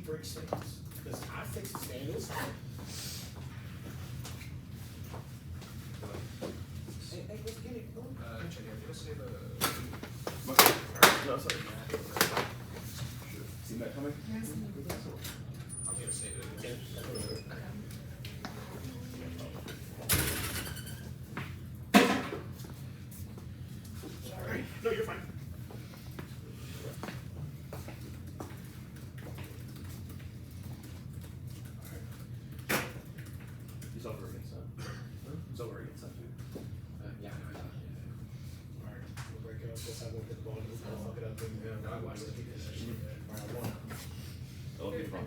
break stands. Because I fix the stand this time. Hey, let's get it. Check it. Let's say the. No, sorry. See that coming? I'm gonna say that. Sorry. No, you're fine. He's over against that. He's over against that too. Yeah, I know. Alright, we'll break it up. Guess I won't get the ball. We'll fuck it up. I watched the video. Alright, one. That'll be fun.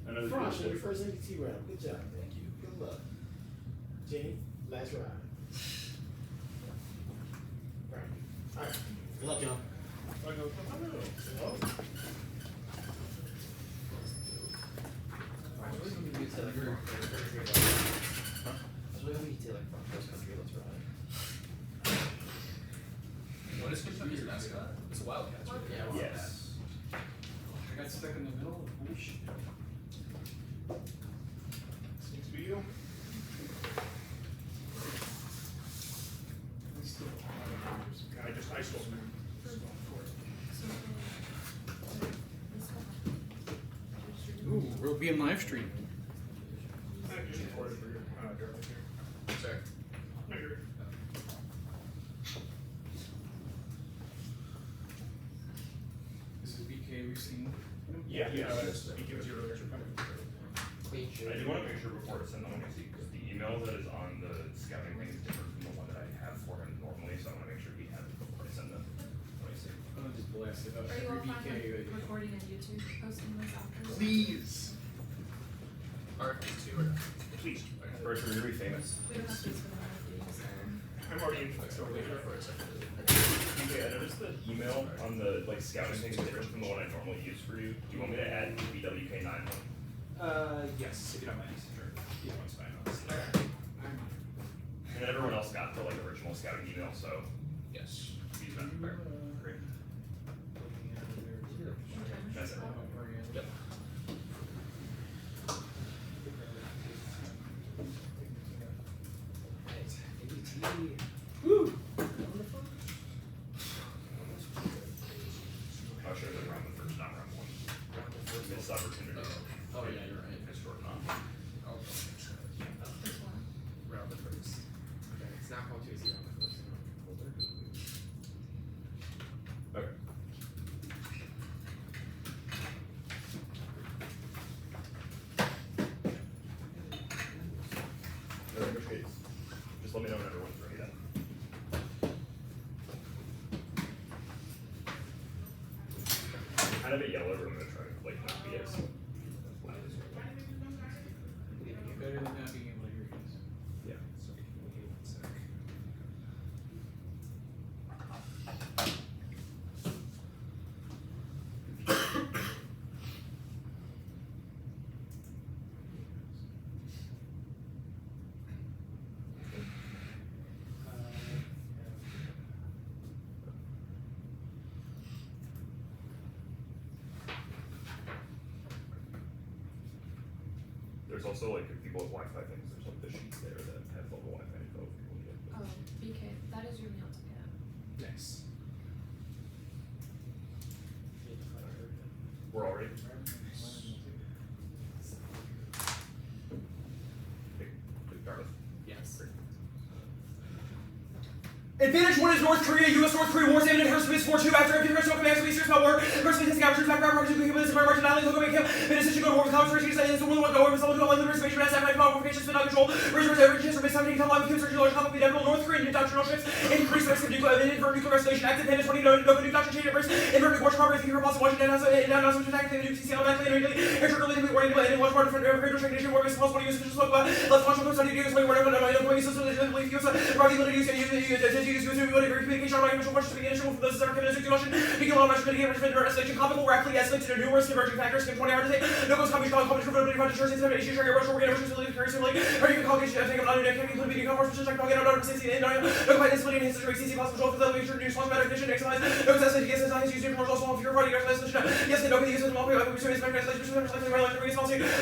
I know this Frosh, is your first NDT round. Good job. Thank you. Good luck. Jenny, last round. Alright. Good luck, y'all. What is Kentucky's mascot? It's a Wildcats, right? Yeah, Yes. I got stuck in the middle of bullshit. Seems to be you. I stole some. Ooh, we're being live streamed. I just recorded for your Dartmouth here. Sorry. No, you're good. This is BK, we've seen. Yeah, BK was your earlier. I do want to make sure before I send them on because the email that is on the scouting thing is different from the one that I have for him normally, so I want to make sure he has it before I send them. Let me see. I'm gonna just blast it up Are you all every fine with BK. recording on YouTube, posting this after? Please. Alright, two or Please. First, we're going to be famous. We don't have to for the live video, so. I'm already in. So Leave it for a second. Okay, I noticed the email on the scouting thing is different from the one I normally use for you. Do you want me to add the BWK9 one? Yes, if you don't mind. Sure. Yeah, one's fine. And then everyone else got the original scouting email, so Yes. use that. Great. That's it. Yep. NDT. Woo! I should have been around the first, not round one. Missed opportunity. Oh, yeah, you're right. It's short enough. Oh, This one. round the first. Okay, it's not called 2-0 on the first. Okay. In which case, just let me know when everyone's ready then. Kind of a yellow, but I'm gonna try to not be as loud as Better than not being able to hear you. yeah. Sorry, give me 1 sec. There's also if people have Wi-Fi things, there's the sheets there that have all the Wi-Fi info if people need it. Oh, BK, that is your meal ticket. Nice. We're all ready? Big Dartmouth. Yes. Advantage 1 is North Korea, U.S. North Korea Wars, and Harris Space 4-2 after every personal command, so we serious about war. Personally, his captures, background, markers, people, this is my margin, not legal, make him, minister, go to war with college, race, and someone will go over, someone will go on the reservation, mass, academic qualifications, spin out control, reserves, every chance for missed 17, come live with kids, large conflict, inevitable North Korean doctrinal shifts, increase risk of nuclear restoration, active independence, 20, no new doctrine change at first, invert war, power, thinking repulsive, Washington, now not switch attack, the new TC, automatically, air trigger, leading, warning, and watch part of radio transmission, war, possible use, left functional post, on the use, whatever, I don't know, use, legally, use, use communication on my questions to begin initial from those that are given as a question. You can allow much mitigate escalation, comical rapidly escalate to numerous converging factors, 20 hours a day. No goes comedy, comedy, insurance, issue, share your rush, we're going to really carry some like, or you can call it, take them on your neck, can include meeting conference, check, get out of 60, and no quite disability, and history, CC, possible control for the make sure to use small matter, condition, exercise, no access, yes, as I use your commercial, small, your party, yes, they don't use it, multiple, I'm pursuing speculation,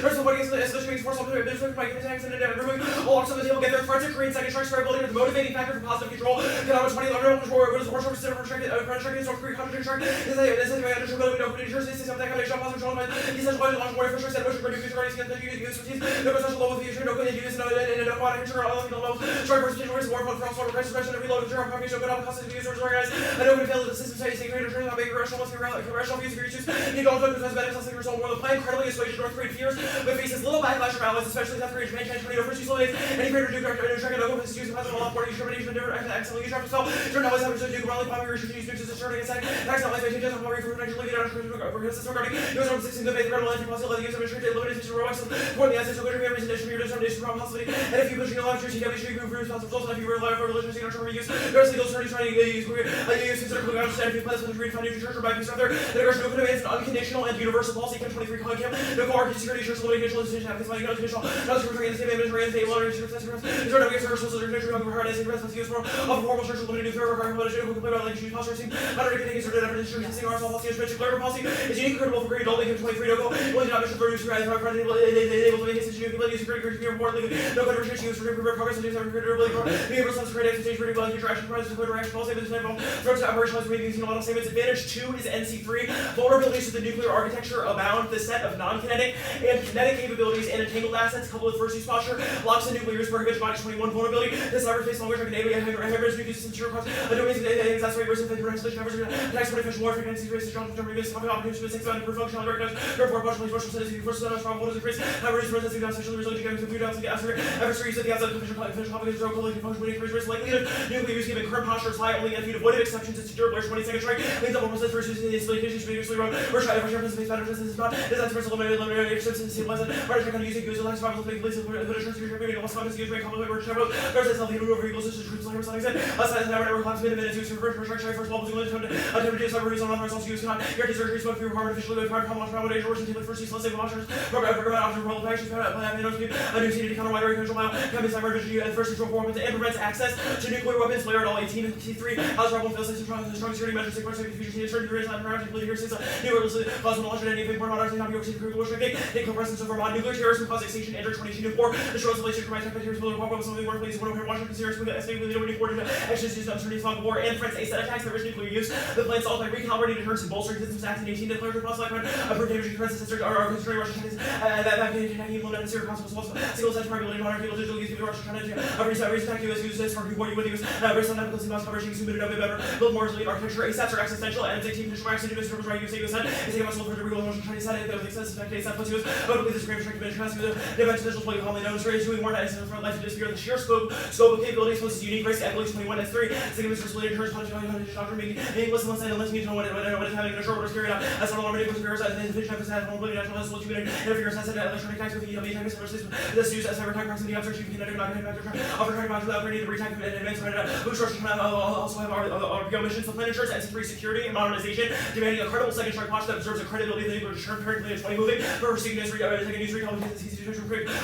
first of all, yes, especially for some business, by attacks and removing all options on the table, get their threats to create second strike, ability, the motivating factor for positive control, get out of 20 level control, what is the worst consider for restricted, so create contradiction strike, this is way under control, no insurance, this is something that can positive control, he says, why launch more for sure, said, which are future guardians against the use for teeth, no special level of the issue, no good use, no, and no water, control, all of the levels, strike versus injuries, war, from sort of restoration, and reload, zero, population, good cost of users, organized, I know we failed the system, say, greater, how big rational, must be rational views of your issues, he don't know because better, something result more the plan, incredibly assuaged North Korean fears, but faces little backlash from allies, especially South Korea, Japan, China, tornado, first use lanes, any greater Duke, and no use of possible law, for determination, excellent use of yourself, turn always have to Duke, rally, popular, use nukes, as a turning aside, tax allies, changes, and power, for eventually, regarding, US Armed 16, the faith, red lines, possible, the use of insurance, limited to robots, for the assets, so good representation, your determination, from possibility, and if you push your life, you can be sure you can prove responsible, and if you rely on religion, you don't use, there's legal attorneys trying to use consider who understand if you plan to read financial church or by peace rather, the aggression no command is an unconditional and universal policy, 23 con camp, no car, security, church, limiting conditional decision, happens by unconditional, not to return the same image, and stable, and insurance, these are no gifts, rehearsals, and introduction, of hard as a rest, use for, of formal church, limited to require, who can play by like issues, posture, not to take certain evidence, insurance, our policy, and clear policy, is unique, credible for grade, only 23 no go, only not mission for use, right, able to make his decision, ability, security, important, no good restriction, use for progress, and use every credibility, being able to create expectation, pretty well, interaction, prices, clear direction, policy, this type of threats to operationalize meetings, model statements. Advantage 2 is NC3. Vulnerabilities to the nuclear architecture abound. The set of non-kinetic and kinetic capabilities and entangled assets coupled with first use posture locks the nuclear use prohibition body 21 vulnerability. This cyberspace longer term enabling hybrids nuclear system sure cause a domain exacerbate risk of translation numbers attacks for efficient warfare against races strong term against topic opportunities for 6 7 for functional recognized therefore partially social citizenship first set of strong voters increase hybrids processing down sexually resilient against computer down the answer ever use of the outside official topic is collision function would increase risk likelihood nuclear use given current posture is high only if you avoided exceptions it's durable 20 seconds strike means that 1% versus the installation should be usually wrong or try to pressure space matter is not is that first eliminated exceptions is lesson right check on using use of survival to make police with assurance your community lost funds use very complicated work travel there's a self-healing over equals to troops like something said aside never class minutes use for first first ball to attempt to cyber reason on others use not your surgery smoke for harm officially with hard how much danger working first use let's say options program option roll of actions plan a new city to counter wider control mile common cyber vision and first control performance and prevents access to nuclear weapons layer at all 18 and T3 house problem fails strong security measures take part safety features certain degrees not correct including here since nuclear cause knowledge and anything more modern not your critical restricting take presence of Vermont nuclear terrorism cause extinction enter 22 4 destroy isolation from materials will pop up something more places one Washington serious with estimated with the important actions used uncertainty smog war and friends a set attacks there is nuclear use the plan solved by recalibrating deterrence and bolstering systems act in 18 declared plus like approved damaging defense systems are considering Russian Chinese that can implement serious consequences single set probability modern people digital use Russia China reason US uses for what you would use based on ethical signals coverage use humidity better build more resilient architecture ASAPs are existential and it's 18 digital access to US servers right use US set is a much lower degree of Chinese set that makes sense effect ASAP plus US but with this great restricted interest with the event digital play commonly known as doing more than in front life to disappear the sheer scope of capabilities plus unique race evolution 21 S3 significant resilient insurance punch doctor making listen and listen to know what is happening in a short order period as on already was various and vision emphasis has one national level to interference has electronic tax with the EW type services this use as cyber attack proximity observation kinetic not opportunity box without creating the retype and advanced who's also have our missions. The plan ensures NC3 security and modernization, demanding a credible second strike posture that observes the credibility of the nuclear deterrent currently at 20 moving. For receiving news recall,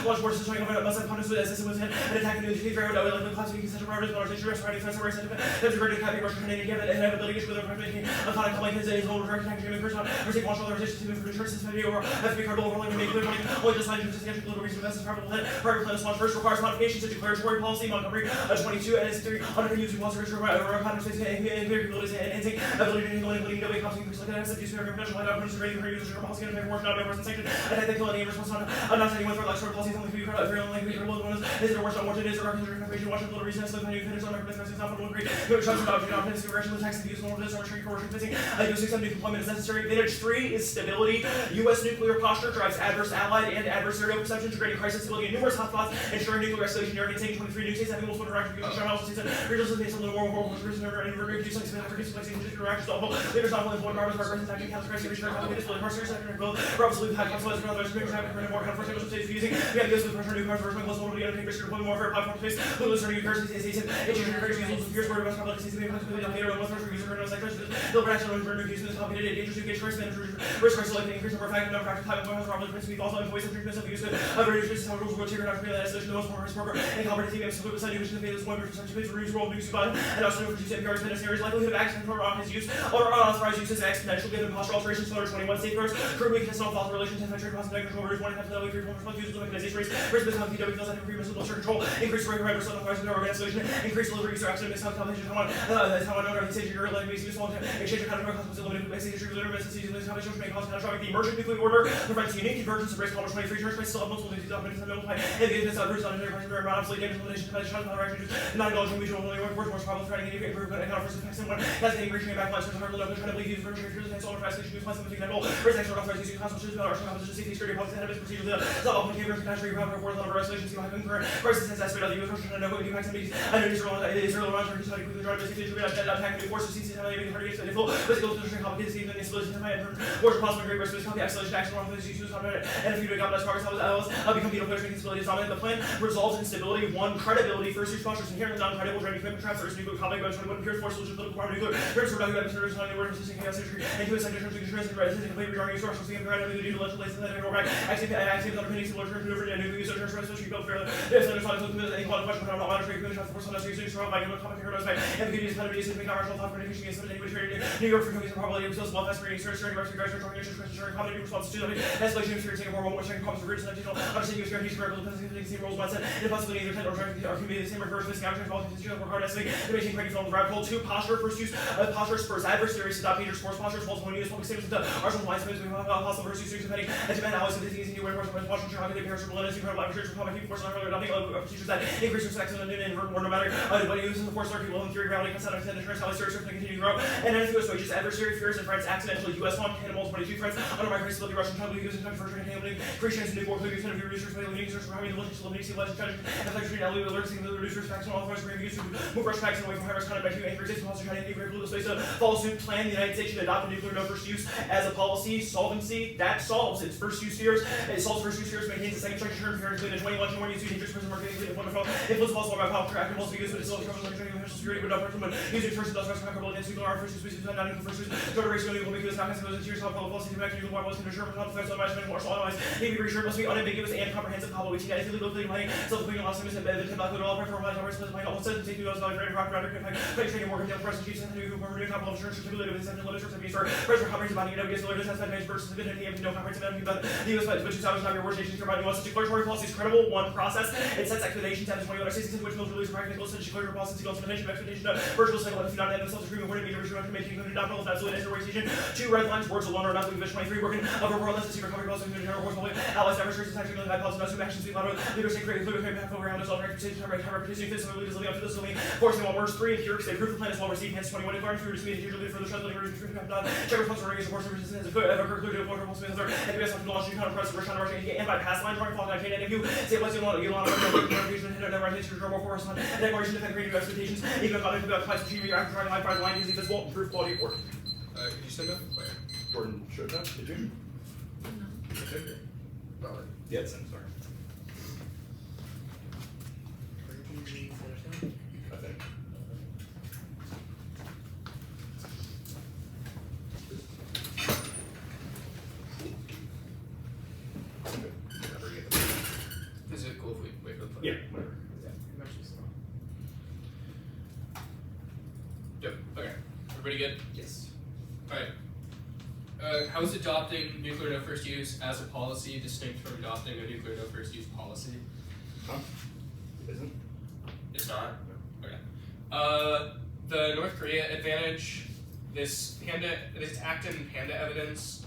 launch more systems must have context with a system within and attack the new disease very well, like classification such a priority, modernization, restoring defense, and sentiment. There's a great category Russian Canadian given and ability to with making a conic like his own direct attack human person, receive launch authorization to insurance system video or have to be credible overlay to make clear only just like just against political reason investors private plan launch first requires modifications to declaratory policy Montgomery 22 and NC3 under using policy context and capabilities and enhancing ability to handle including no way costing increase like that has to use very professional like operations rating for users policy and work not person sanction attack the killing response on not saying with like sort of policy only to be very unlikely to one is it worse than what it is or information watching little reason so when you finish on recommend it's not agree go to shots about offensive aggression with text abuse more of this or trade coercion facing US 670 deployment is necessary. Advantage 3 is stability. US nuclear posture drives adverse allied and adversarial perceptions, creating crisis stability in numerous hotspots, ensuring nuclear escalation near containing 23 new states having multiple interaction with each also states that regional based on the war reason and regret use like hypercase like interactions awful leaders not only one garbage markers attacking counter crisis research how display parser sector both probably have consequences for others being having more kind of first initial states using we have this with pressure new cars versus most vulnerability and risk deployment warfare platform space who is turning curses is agent Fierce users, fierce word of public safety, later, most of user no sectors, the production of burner use this complicated dangerous engaged first manager, risk selecting increase number of fact, number of time, has probably principally also employees and treatments of use of reduce how rules will trigger not create as the most former program, and cooperative team, so beside you, the phase 1 percent to reduce roll news about, and also for use APRs, and a series likelihood of accident or on his use, or unauthorized use is exponential given posture alterations, so 21 safeguards, current weakness, no false relations, and trade cost, negative control, 1 half of the free form users, mechanization rates, risk of PW feels like agreements with motor control, increase rate of unauthorized organization, increase delivery user accident, miscalculation, exchange of counter costs, eliminated message may cause catastrophic. The emergent nuclear order prevents unique convergence of race commerce 23 church may still have multiple diseases of medicine notified and the events of roots on enterprise and amount of sleep damage elimination of shots on directions not indulging mutual only work more problems trying to get improvement and conference effects and one has the reaching back lines for hard local trying to believe use version features and solar fascination use possible example race extra authorized using constitutions about arsenal composition safety security policy and procedures the open cable catastrophe proper for the resolution see high concurrent crisis and aspect of the US version and no way impacts and meetings I know Israel around turkey study quickly drive the safety to attack new forces sees how they hard against the full physical condition complicated and installation of my or possible great risk of the acceleration action wrong with these issues and a few to got less progress become the players making stability dominant the plan resolves instability one credibility first use postures inherently non-credible driving equipment traps or nuclear combat guns 21 pure force solutions political power nuclear first without who episodes on the word resisting chaos history and to a second terms of insurance and residents complete regarding resources the empire and the duty to legislate and then right active underpinnings of literature maneuver and nuclear use of terms especially built fairly this understands with any quality question about monitoring community shots the force on us using surrounded by topic heroes by ambiguities kind of is making commercial thought communication against any which New York for cookies and probably it was well fast reading search during regards to organizations question comedy response to the escalation of Singapore one more second problems of roots and additional understanding of guarantees for the same roles mindset and the possibility of intent or trying to the same reverse missing out transvolving institutional for hard estimating to maintain credit from the rabbit hole 2 posture first use posture spurs adversaries to adopt dangerous force postures false when used public statements to arsenal lines we have possible first use depending as demand always of the things in new way person Washington how they parents relentless incredible adversaries for combat force and adopting procedures that increase respect and no matter what you use in the force circuit will in theory gravity consent of insurance how series continue to grow and anything was wages adversary fears and friends accidentally US one cannibals 22 friends under my grace the Russian trouble using time for handling creations and new war use and reducers by leading search for having the legends eliminating legend judging and like treating LU alerting the reducers facts and authorized reviews to move rush packs away from high risk conduct by two anchors and also trying to integrate blue space to follow suit plan the United States should adopt a nuclear no first use as a policy solvency that solves its first use fears it solves first use fears maintains the second structure term appearance in 21 more use dangerous person marketing including wonderful influence possible by power active also used but it's still trouble like training national security but not person using first industrial comparable against nuclear armed first species not in first use sort of ratio will make this not necessarily as serious how public policy to back to nuclear war was to ensure not defense on management martial otherwise Navy reassured must be unambiguous and comprehensive probably which is legal clean money self-cleaning loss of and benefit to not all prefer my tolerance my all says take those value very proper under fight training work and press chiefs and who former capital insurance certificate with seven limits for pressure comprehensive body and against the latest advantage versus the divinity of no comprehensive enemy but the US which is not your worst nations providing us declaratory policy is credible one process it sets expectations and 21 states which will release practical such declaratory policy to implementation of expectation of virtual cycle if you not end themselves agreement wording major restriction making included not problem absolute interpretation 2 red lines words alone are not leaving 23 working of a world that's secret recovery policy including general force public allies demonstrations actually really high policy no actions be louder leaders say creative fluid path over around us all reputation reputation physically leaders living up to this only forcing one words 3 impure they proof the plan is well received hence 21 declaring through to me usually for the shuttle leaders checker function running support services as a good ever concluded a portable space or and US have to launch kind of press rush on rushing and bypass line drawing falling I can't you say let's you want reputation and never history more force on declaration defend great new expectations even about it about fights between after trying to high five line using this won't improve quality of work. Could you send up? Jordan showed that, did you? Okay. Valid. Yeah, it's in, sorry. I think. Is it cool if we wait for the play? Yeah, whatever. I'm actually slow. Yep, okay. Everybody good? Yes. Alright. How is adopting nuclear no first use as a policy distinct from adopting a nuclear no first use policy? Huh? Isn't? It's not? Okay. The North Korea advantage, this Acton Panda evidence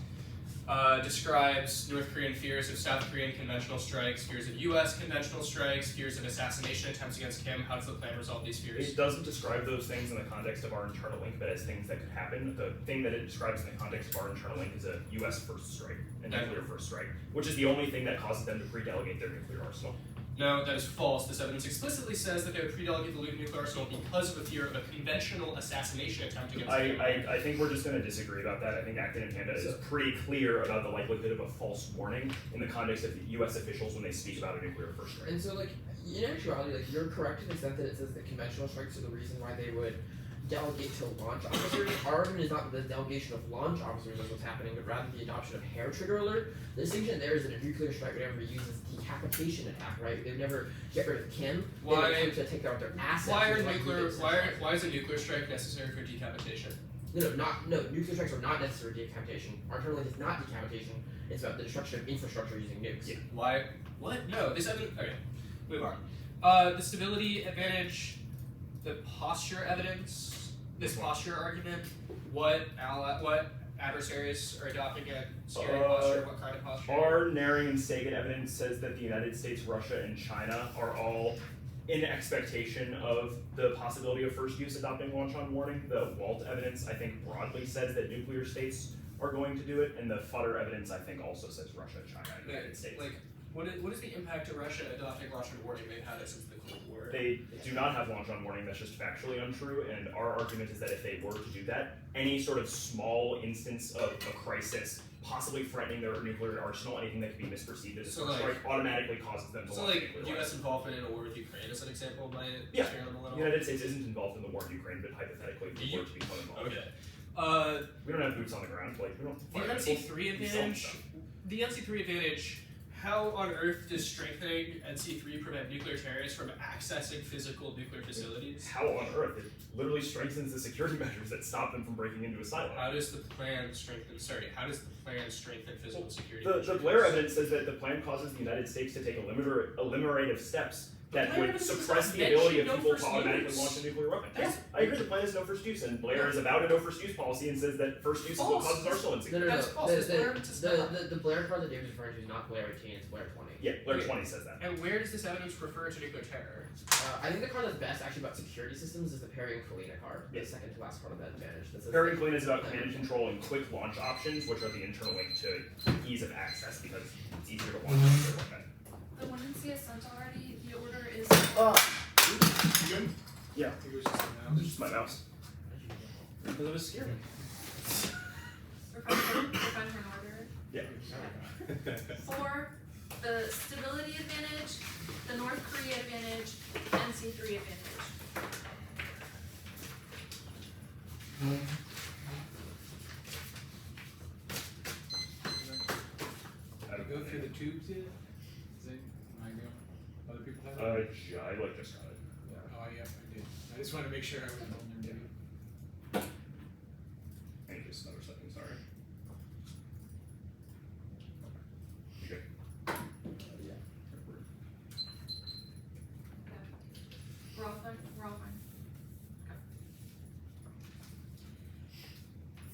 describes North Korean fears of South Korean conventional strikes, fears of US conventional strikes, fears of assassination attempts against Kim. How does the plan resolve these fears? It doesn't describe those things in the context of our internal link, but as things that could happen. The thing that it describes in the context of our internal link is a US first strike, a nuclear first strike, which is the only thing that causes them to pre-delegate their nuclear arsenal. No, that is false. This evidence explicitly says that they would pre-delegate the nuclear arsenal because of a fear of a conventional assassination attempt against them. I think we're just going to disagree about that. I think Acton and Panda is pretty clear about the likelihood of a false warning in the context of U.S. officials when they speak about a nuclear first strike. And so, like, in actuality, like, you're correct to the extent that it says that conventional strikes are the reason why they would delegate to launch officers. Our argument is not the delegation of launch officers is what's happening, but rather the adoption of hair trigger alert. The distinction there is that a nuclear strike would never be used as a decapitation attack, right? They would never get rid of Kim. They would attempt to take out their assets. Why is a nuclear strike necessary for decapitation? No, nuclear strikes are not necessary for decapitation. Our term length is not decapitation. It's about the destruction of infrastructure using nukes. Yeah. Why? What? No, this evidence. Okay, move on. The stability advantage, the posture evidence, this posture argument. What adversaries are adopting a security posture? What kind of posture? Our Naring and Sagan evidence says that the United States, Russia, and China are all in expectation of the possibility of first use adopting launch on warning. The Walt evidence, I think, broadly says that nuclear states are going to do it, and the Futter evidence, I think, also says Russia, China, and the United States. Like, what is the impact of Russia adopting launch on warning? They've had it since the Cold War. They do not have launch on warning. That's just factually untrue. And our argument is that if they were to do that, any sort of small instance of a crisis, possibly threatening their nuclear arsenal, anything that could be misperceived as a strike, automatically causes them to launch nuclear weapons. U.S. involvement in a war with Ukraine is an example by yeah. them a little. The United States isn't involved in the war in Ukraine, but hypothetically, if we were to become involved. Okay. We don't have boots on the ground. Like we don't. The NC3 advantage. The NC3 advantage. How on earth does strengthening NC3 prevent nuclear terrorists from accessing physical nuclear facilities? How on earth? It literally strengthens the security measures that stop them from breaking into a silo. How does the plan strengthen physical security? The Blair evidence says that the plan causes the United States to take eliminative steps that would suppress the ability of people to automatically launch a nuclear weapon. Yes, I agree the plan is no first use, and Blair is about a no first use policy and says that first use is what causes arsenal insecurity. No. That's false. The Blair card that David's referring to is not Blair 18, it's Blair 20. Yeah, Blair 20 says that. And where does this evidence refer to nuclear terror? I think the card that's best actually about security systems is the Perry and Kalina card. The second to last card of that advantage. Perry and Kalina is about command and control and quick launch options, which are the internal link to ease of access because it's easier to launch a nuclear weapon. The one in CS sent already, the order is. You good? Yeah. I think it was just a It's just my mouse. Because it was scary. Refine her in order. Yeah. For the stability advantage, the North Korea advantage, NC3 advantage. Go through the tubes yet? Is it? Am I going? Other people have it? Yeah, I just got it. Oh, yeah, I did. I just wanted to make sure I was on there, maybe. And just another second, sorry. You good? Yeah. We're all fine? We're all fine.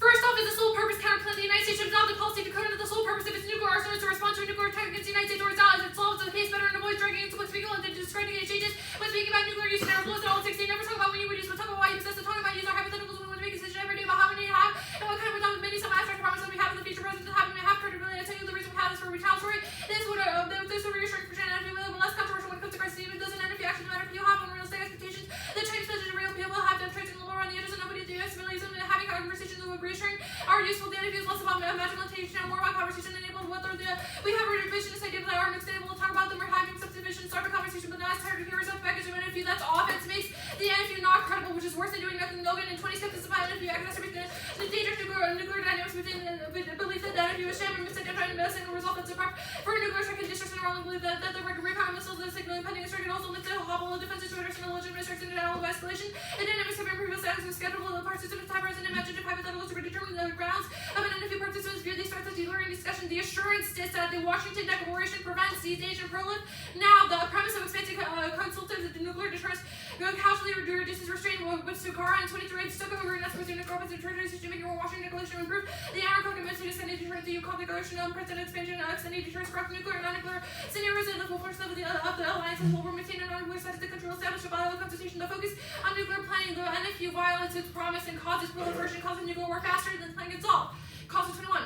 First off, is the sole purpose counter plan the United States should adopt the policy declaring that the sole purpose of its nuclear arsenal is to respond to a nuclear attack against the United States or its allies. It solves the case better and avoids dragging into what's legal and discrediting exchanges. When speaking about nuclear use in our laws at all 16, never talk about when you would use, but talk about why you possess it. Talking about use our hypotheticals when we want to make a decision every day about how many to have and what kind of without many some abstract promise that we have in the future present to have and we have credibility. I tell you the reason we have this for retaliatory. This would reassuring for China and available less controversial when it comes to crisis. Even doesn't end if you actually no matter if you have unrealistic expectations. The Chinese president real people have done trades in the lower on the edges and nobody in the US believes in having conversations that would reassuring are useful. The interview is less about magical intention and more about conversation enabled whether we have a revision this idea that our next able to talk about them. We're having subdivision, start a conversation, but not as tired of hearing some package of an interview that's offense makes the interview not credible, which is worse than doing nothing. Logan in 20 steps is about interview exacerbate the dangerous nuclear dynamics within the belief that the interview is sham and misidentified a single result that's apart for a nuclear strike and distrust and wrongly believe that the record recon missiles the signal impending strike and also leads to hobble of defenses to address a legitimate strikes and general escalation. The dynamics of imperial status is scheduled the participants have present imaginative hypotheticals to predetermine the grounds of an interview. Participants view these threats as dealer in discussion. The assurance is that the Washington Declaration prevents siege and prolif. Now, the premise of expansive consultatives that the nuclear deterrence casually reduces restraint with Sukara and 23 stuck over and that's within the corpus and treasury system making Washington Declaration improve. The Iron Convention to extended deterrence, the Yukon Declaration on President expansion, extended deterrence, corrupt nuclear and non-nuclear scenarios and the full force of the alliances will maintain a non-nuclear status to control establish a viable constitution. The focus on nuclear planning, the NFU violates its promise and causes proliferation, causes nuclear war faster than the plan gets solved. Clause 21.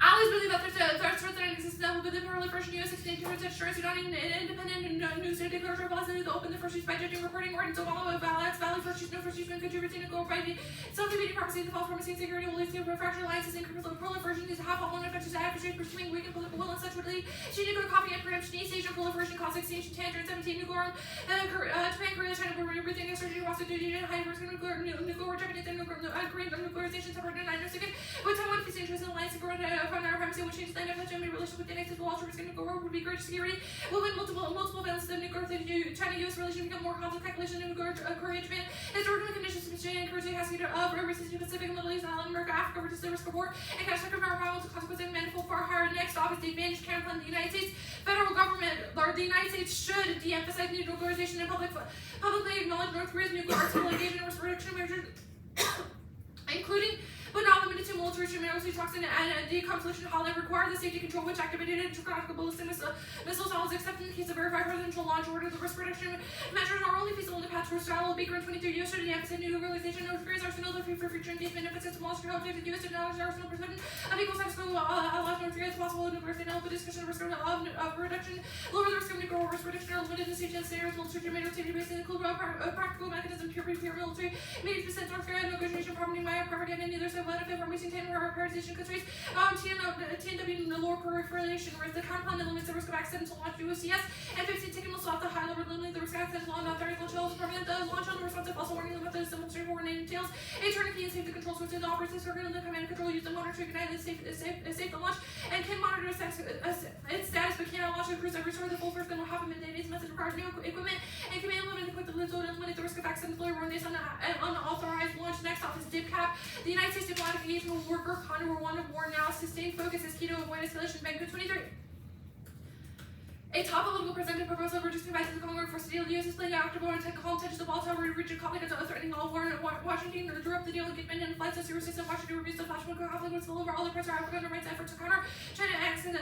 Allies literally about threats that exist that will be the proliferation of U.S. extinction destroys not independent news to declare to to open the first use by judging reporting ordinance of all of ballots, valley first use, no first use, when contributing to go by self-defeating prophecy, the false promising security will lead to fractured alliances and proliferation is half all one effects to adversaries pursuing weak and political will and such would lead to nuclear copy and preemption, East Asian proliferation, cause extinction, tangent, 17 nuclear Japan, Korea, China, everything exerting Russia, duty, and high risk nuclear Japanese and Korean nuclearization separate and 906 with Taiwan facing interest in alliance and from our primacy which changes the Germany relationship with the United States will also risk nuclear war would be greater security will win multiple balances of nuclear China-US relation become more complex calculation in nuclear Korea, Japan historical conditions to China and Korea has either of resistance to Pacific and Middle East, Latin America, Africa reduce the risk of war and catastrophic power problems consequences manifold far higher. Next off is the advantage counterplan the United States federal government or the United States should de-emphasize nuclearization and publicly acknowledge North Korea's nuclear arsenal engagement and risk reduction measures including but not limited to military military toxin and decomposition holiday require the safety control which activated intergalactic ballistic missile silos except in the case of verified presidential launch order. The risk reduction measures are only feasible in the path towards style of Baker in 23 years to the emphasis nuclearization. North Korea's arsenal are free for future engagement emphasis to Moscow objective the U.S. acknowledge the arsenal precision of equal size to allow North Korea as possible nuclear thing the discussion of risk of reduction lower the risk of nuclear risk reduction are limited to safety and scenarios military safety based in a practical mechanism pure military maybe percent North Korea negotiation property my property and neither side benefit from recent prioritization countries. TNW the lower proliferation whereas the compound limits the risk of accidental launch USCS and 15 taken will stop the high level limit the risk of accidental launch not theoretical chills prevent the launch on the responsive also warning about the simple straightforward name entails a tourniquet and safety control sources the operating circuit and the command and control use the monitor to ignite the safe the launch and can monitor its status but cannot launch the cruise every sort of the full first will happen in days method requires new equipment and command limit to put the lid and eliminate the risk of accidental erroneous unauthorized launch. Next off is DIPCAP. The United States diplomatic engagement will work Condor War 1 of war now sustained focus is key to avoid escalation. Banco 23. A top political presented proposal of reducing devices of Congress for steel use is playing active and take home touches the Baltimore region conflict as threatening all war. Washington drew up the deal against and flights of serious system. Washington reviews the flashpoint conflict with full over all the pressure African rights effort to counter China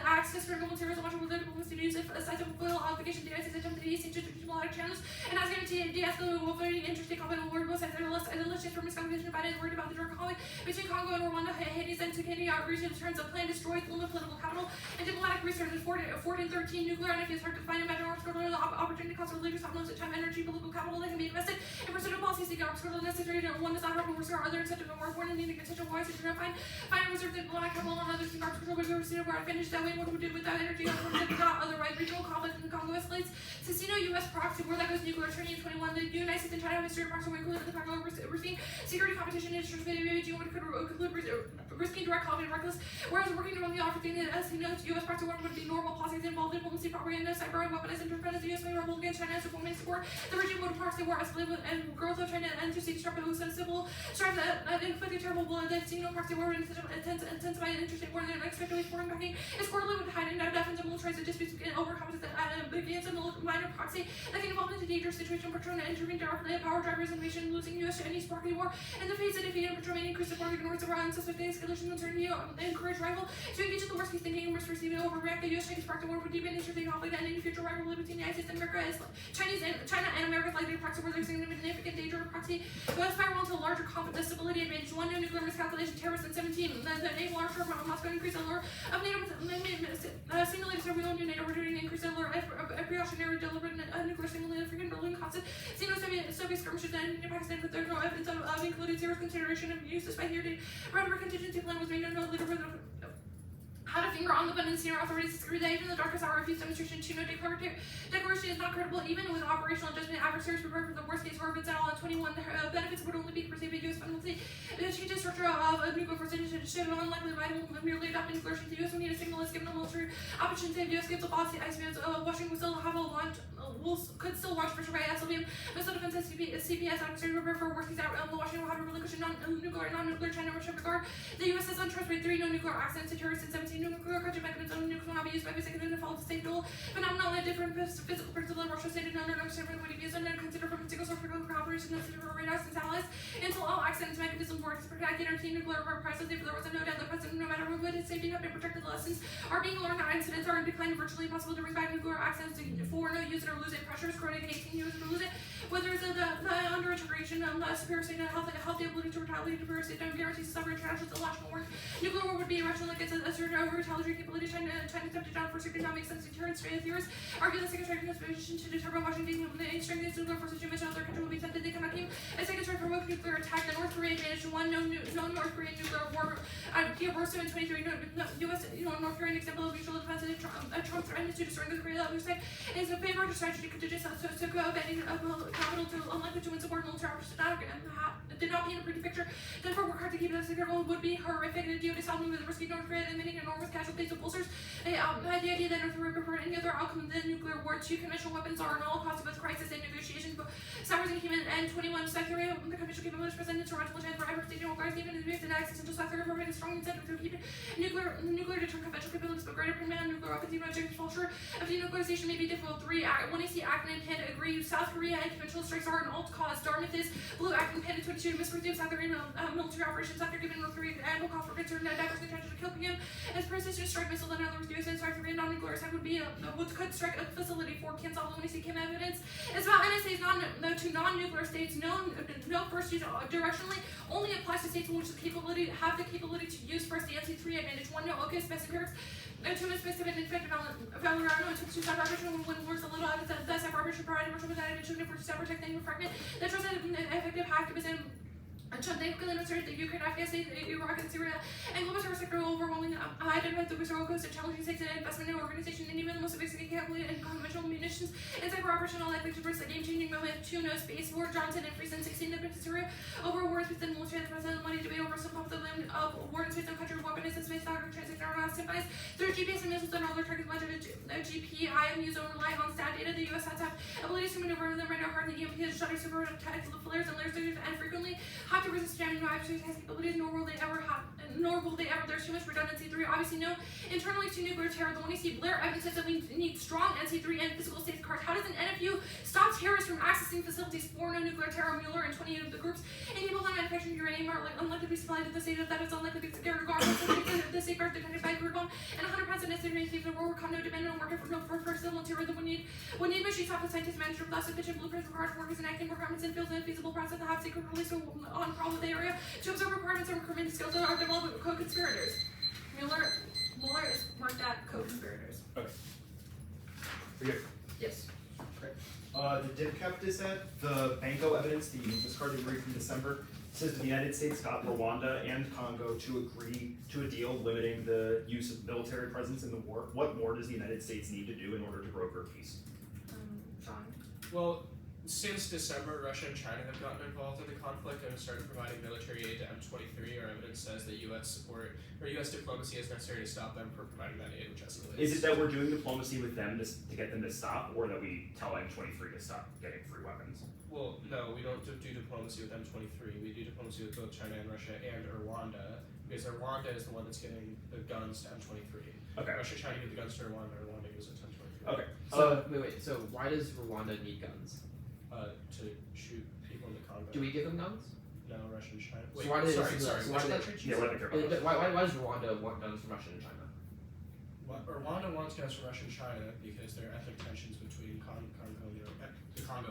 access to critical materials and Washington will diplomacy to use it as a full obligation. The United States attempt to east into diplomatic channels and as going to de-escalate wolfing interstate conflict war both as their less from miscommunication Biden is worried about the direct conflict between Congo and Rwanda, Haiti and Kenya agrees in terms of plan destroyed political capital and diplomatic resources 14 13 nuclear and if it's hard to find a matter the opportunity cost of leaders have knows that time, energy, political capital that can be invested in pursuit of policies seeking obstacles necessary to one does not have to other incentive more important than needing potential wise to find reserve diplomatic capital and others in control with the receipt of our advantage that way what we do without energy not otherwise regional conflict in the Congo escalates. Casino US proxy war that goes nuclear training 21 the United States and China have history of proxy war including the Congo risking security competition industries maybe would conclude risking direct conflict and reckless whereas working to run the offer thing as he notes US proxy war would be normal policies involved diplomacy propaganda cyber and weaponized interference the US may rebel against China as a form of support the regime would proxy war escalate and growth of China and to seek sharp and civil strife that inflicted terrible blood that see no proxy war and intensify and interstate war and unexpectedly foreign backing is quarterly with hiding now deafens and militarized the disputes and overcompensate begins a minor proxy that can evolve into dangerous situation Patron and intervene directly power drivers invasion losing US Chinese proxy war in the face of defeat and Patron increase support ignores around suspected escalation uncertainty encourage rival to engage in the worst case thinking and risk receiving overreact the US Chinese proxy war would deepen intervening conflict and any future rivalry between the United States and America is China and America is likely to proxy where there's significant danger of proxy goes spiral into a larger conflict the stability advantage 1 new nuclear miscalculation terrorists and 17 the naval archer of Moscow increase the lure of NATO simulated surveillance new NATO returning increase the lure of precautionary deliberate nuclear simulated freaking Berlin constant Soviet skirmishes and Pakistan with there's no evidence of included serious consideration of use despite here rhetoric contingency plan was made no leader had a finger on the button senior authorities disagree that even the darkest hour refused demonstration to no declaration is not credible even with operational adjustment adversaries prepared for the worst case horrors at all at 21 the benefits would only be perceived US penalty the change in structure of nuclear force should unlikely vital merely adopting nuclear the US will need a signal is given a military opportunity if US gives a policy icebands Washington will still have a launch could still launch pressure by SLBM missile defense and CPS adversary prepare for working out Washington will have a relinquished non-nuclear China Russia regard the US has untrustworthy 3 no nuclear accidents to terrorists and 17 nuclear country mechanism, nukes will not be used by basic and default to state dual, phenomenal and different physical principle, Russia stated under no certain would be used and considered from a single source for cooperation and for radars and satellites until all accidents mechanism works to protect guarantee nuclear prices if there was no doubt the president, no matter what its safety have been protected, the lessons are being learned, that incidents are in decline, virtually impossible to bring back nuclear accidents for no use it or lose it, pressures, corroding 18 use it or lose it, whether it's the under integration, the superior state, healthy ability to retaliate, superior state, don't guarantee separate international illogical work. Nuclear war would be irrational against a certain over retaliatory capability. China attempted down first did not make sense. Deterrence theorists argue the second strike position to determine Washington strength its nuclear forces to mention other country will be tempted. They cannot keep a second strike provoke nuclear attack. The North Korea advantage to one no North Korean nuclear war. Burst in 23. U.S. North Korean example of mutual defense. Trump threatened to destroy North Korea. The other side is a favor to strategy to just to go abandoning capital to unlikely to win support military did not paint a pretty picture. Therefore, work hard to keep it as secret would be horrific. The DoD saw me with the risky North Korea admitting enormous casualties of ulcers. The idea that North Korea preferred any other outcome than nuclear war. 2 conventional weapons are an all cost of crisis and negotiations. Sours and human and 21 South Korea. The conventional capabilities presented to Toronto and forever state guys even in the access to South Korea providing strong incentive to keep it nuclear deterrent conventional capabilities, but greater command nuclear weapons even objectives fall short of denuclearization may be difficult. 3 when I see Acton and Panda agree. South Korea and conventional strikes are an alt cause. Dartmouth is blue. Acton Panda 22 misresume South Korean military operations after giving North Korea ample call for concern that diverse intention to kill PM as persistent strike missiles and other US and South Korean non-nuclear attack would be could strike a facility for Kansas. When I see Kim evidence is about NSA's to non-nuclear states. No first use directionally only applies to states in which have the capability to use first the NC3 advantage. 1 no okay specific. 2 specific infected Valorano and 2 South Arbitration when works a little out of the South Arbitration provided virtual that addition for separate technique fragment that shows that effective hacktivism. They demonstrated the Ukraine, Afghanistan, Iraq, and Syria, and global terror sector overwhelming identified the Israel coast and challenging states and investment in organization, and even the most sophisticated and conventional munitions and cyber operation are likely to bring the game-changing moment. 2 no space war. Johnson and Friesen 16 to Syria over wars within the military. The president money debate over some of the land of war in space and country weapons and space doctrine transit aeronautics sympathies through GPS and missiles and other targets budget GPIMUs and relying on stat data. The U.S. has to have abilities to maneuver them right now hard in the EMP shutter super tactical flares and layers and frequently have to resist jamming. No actually has capabilities, nor will they ever. There's too much redundancy. 3 obviously no internally to nuclear terror. The one you see Blair evidence says that we need strong NC3 and physical safeguards. How does an NFU stop terrorists from accessing facilities? 4 no nuclear terror. Mueller and 28 of the groups enable them manufacturing uranium are unlikely to be supplied to the state that is unlikely to be secured regardless of the safeguards detected by crude bomb and 100% necessary to the world will come no dependent on work for civil material that would need machines top of scientists manager with efficient blueprints required for workers and acting requirements and fields and feasible process to have secret release on problem with the area to observe requirements and recruitment skills that are developed with co-conspirators. Mueller is marked that co-conspirators. Okay. We're good. Yes. The DIPCAP dissent, the Banco evidence, the discarded agree from December, says the United States got Rwanda and Congo to agree to a deal limiting the use of military presence in the war. What more does the United States need to do in order to broker peace? Sean. Well, since December, Russia and China have gotten involved in the conflict and have started providing military aid to M23. Our evidence says that U.S. support or U.S. diplomacy is necessary to stop them from providing that aid, which escalates. Is it that we're doing diplomacy with them to get them to stop, or that we tell M23 to stop getting free weapons? Well, no, we don't do diplomacy with M23. We do diplomacy with both China and Russia and Rwanda, because Rwanda is the one that's giving the guns to M23. Okay. Russia trying to give the guns to Rwanda, Rwanda gives it to M23. Okay. So wait. So why does Rwanda need guns? To shoot people in the Congo. Do we give them guns? No, Russia and China. So Wait, why do they- sorry. so why Which do they- country? Yeah, what do they care about? Why does Rwanda want guns from Russia and China? Rwanda wants guns from Russia and China because there are ethnic tensions between the Congo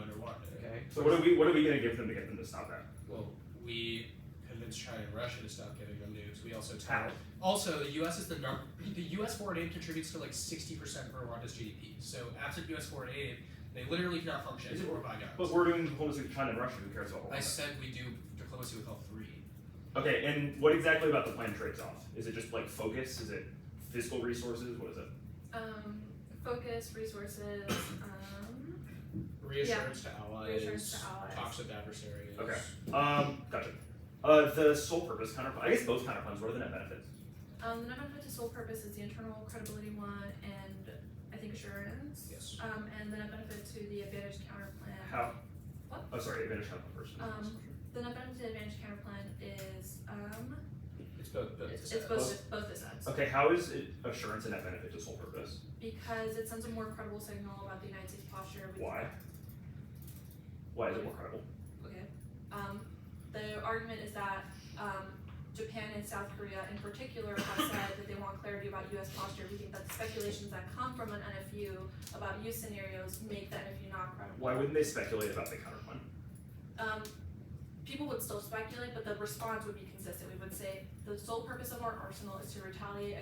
and Rwanda. Okay. So what are we going to give them to get them to stop that? Well, we convinced China and Russia to stop giving them nukes. We also How? Also, the U.S. is the U.S. foreign aid contributes to like 60% of Rwanda's GDP. So absent U.S. foreign aid, they literally cannot function or buy guns. But we're doing diplomacy with China and Russia. Who cares about all I that? said we do diplomacy with all 3. Okay, and what exactly about the plan trades off? Is it just like focus? Is it fiscal resources? What is it? Focus, resources, Reassurance to allies. Reassurance to allies. Talks with adversaries. Okay. Gotcha. The sole purpose counterplan. I guess both counterplans. What are the net benefits? The net benefit to sole purpose is the internal credibility one and I think assurance. Yes. And the net benefit to the advantage counter plan. How? What? Oh, sorry. Advantage counterplan first. The net benefit to the advantage counter plan is It's both. It's both the sets. Okay, how is it assurance a net benefit to sole purpose? Because it sends a more credible signal about the United States posture. Why? Why is it more credible? Okay. The argument is that Japan and South Korea in particular have said that they want clarity about U.S. posture. We think that the speculations that come from an NFU about use scenarios make the NFU not credible. Why wouldn't they speculate about the counterclaim? People would still speculate, but the response would be consistent. We would say the sole purpose of our arsenal is to retaliate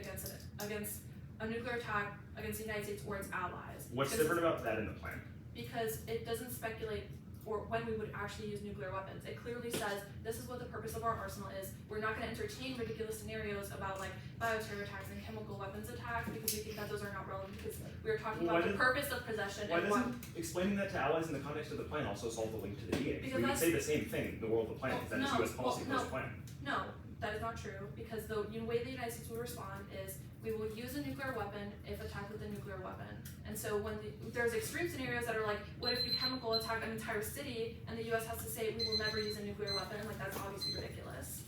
against a nuclear attack against the United States or its allies. What's different about that in the plan? Because it doesn't speculate or when we would actually use nuclear weapons. It clearly says this is what the purpose of our arsenal is. We're not going to entertain ridiculous scenarios about like bioterror attacks and chemical weapons attacks because we think that those are not relevant because we are talking about the purpose of possession. Why and doesn't explaining that to allies in the context of the plan also solve the link to the DA? Because We would say the same thing in the world of the plan, that is US policy for this plan. No, that is not true because the way the United States would respond is we will use a nuclear weapon if attacked with a nuclear weapon. And so when there's extreme scenarios that are like, what if you chemical attack an entire city and the US has to say we will never use a nuclear weapon? Like that's obviously ridiculous.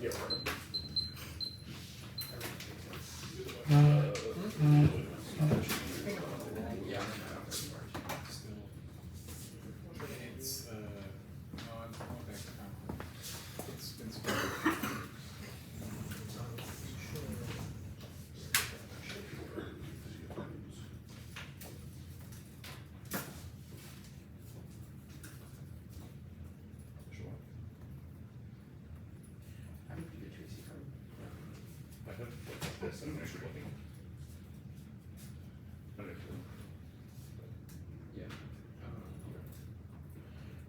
Yeah. Yeah. Still. It's no, I'm okay. It's been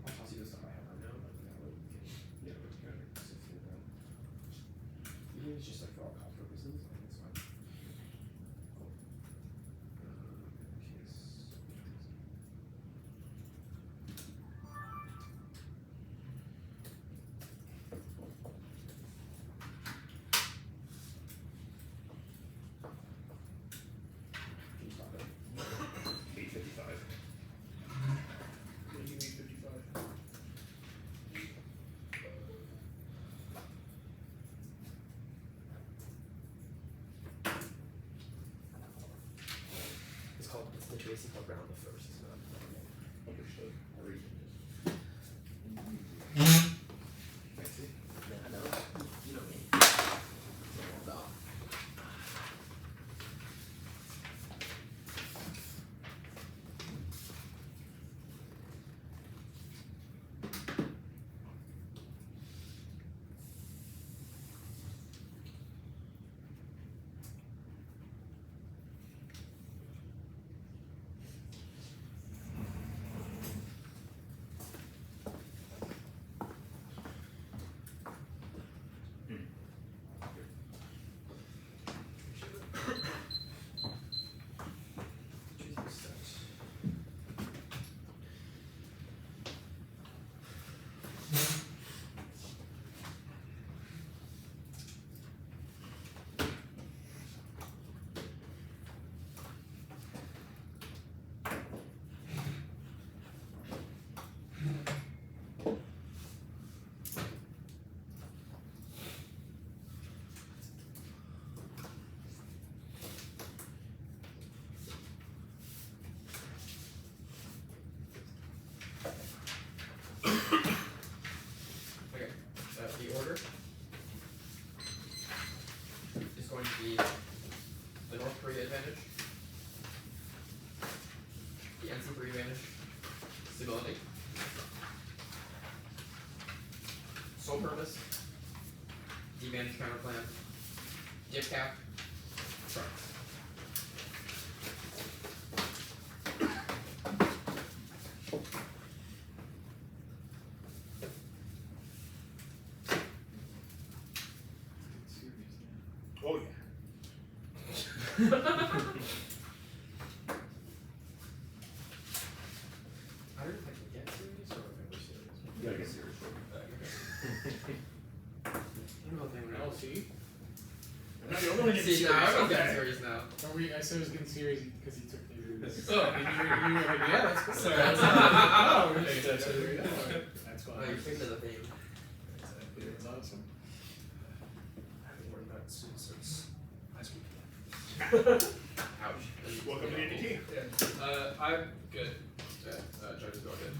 I'll toss you the stuff I have right now, but yeah, but you gotta sift through them. Even if it's just like for all cost purposes, I think it's fine. Cool. Case. Can you stop it? 855. Maybe 855. It's the Tracy called round the first. It's not Understood. a region. Fancy. Yeah, I know. You know me. So, Okay, the order is going to be the North Korea advantage, the NC3 advantage, stability, sole purpose, advantage counter plan, dip cap, trunks. Oh yeah. I don't know if I can get serious or if I was serious. You gotta get serious. I don't know if anyone No, else. see? I'm not the only one getting See, now serious, I'm getting okay. serious now. I said I was getting serious because he took me to this. Oh. And you were like, yeah, that's cool. So that's that's- oh, that's why. Oh, you're thinking of the theme. That's awesome. Ouch. Welcome to NDT. I'm good. Judges go ahead.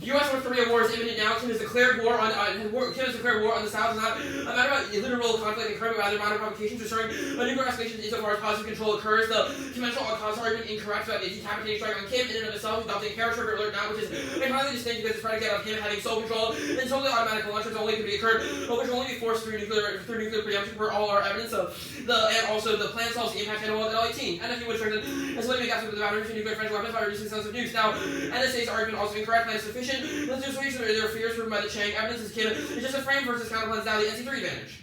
U.S. North Korea war is imminent now. Kim has declared war on the South. Is not a matter of literal conflict occurring, but rather a matter of provocations restoring a nuclear escalation insofar as positive control occurs. The conventional cause argument incorrect about the decapitating strike on Kim in and of itself, adopting paratrooper alert now, which is entirely distinct because it's predicated on him having sole control and totally automatic launchers only can be occurred, but which will only be forced through nuclear preemption for all our evidence of and also the plan solves the impact at L18. NFU would strengthen as well as make gaps with the boundaries between nuclear French weapons by reducing sales of nukes. Now, NSA's argument also incorrect and sufficient. The situation of their fears proven by the Chang evidence is Kim. It's just a frame versus counterplans now the NC3 advantage.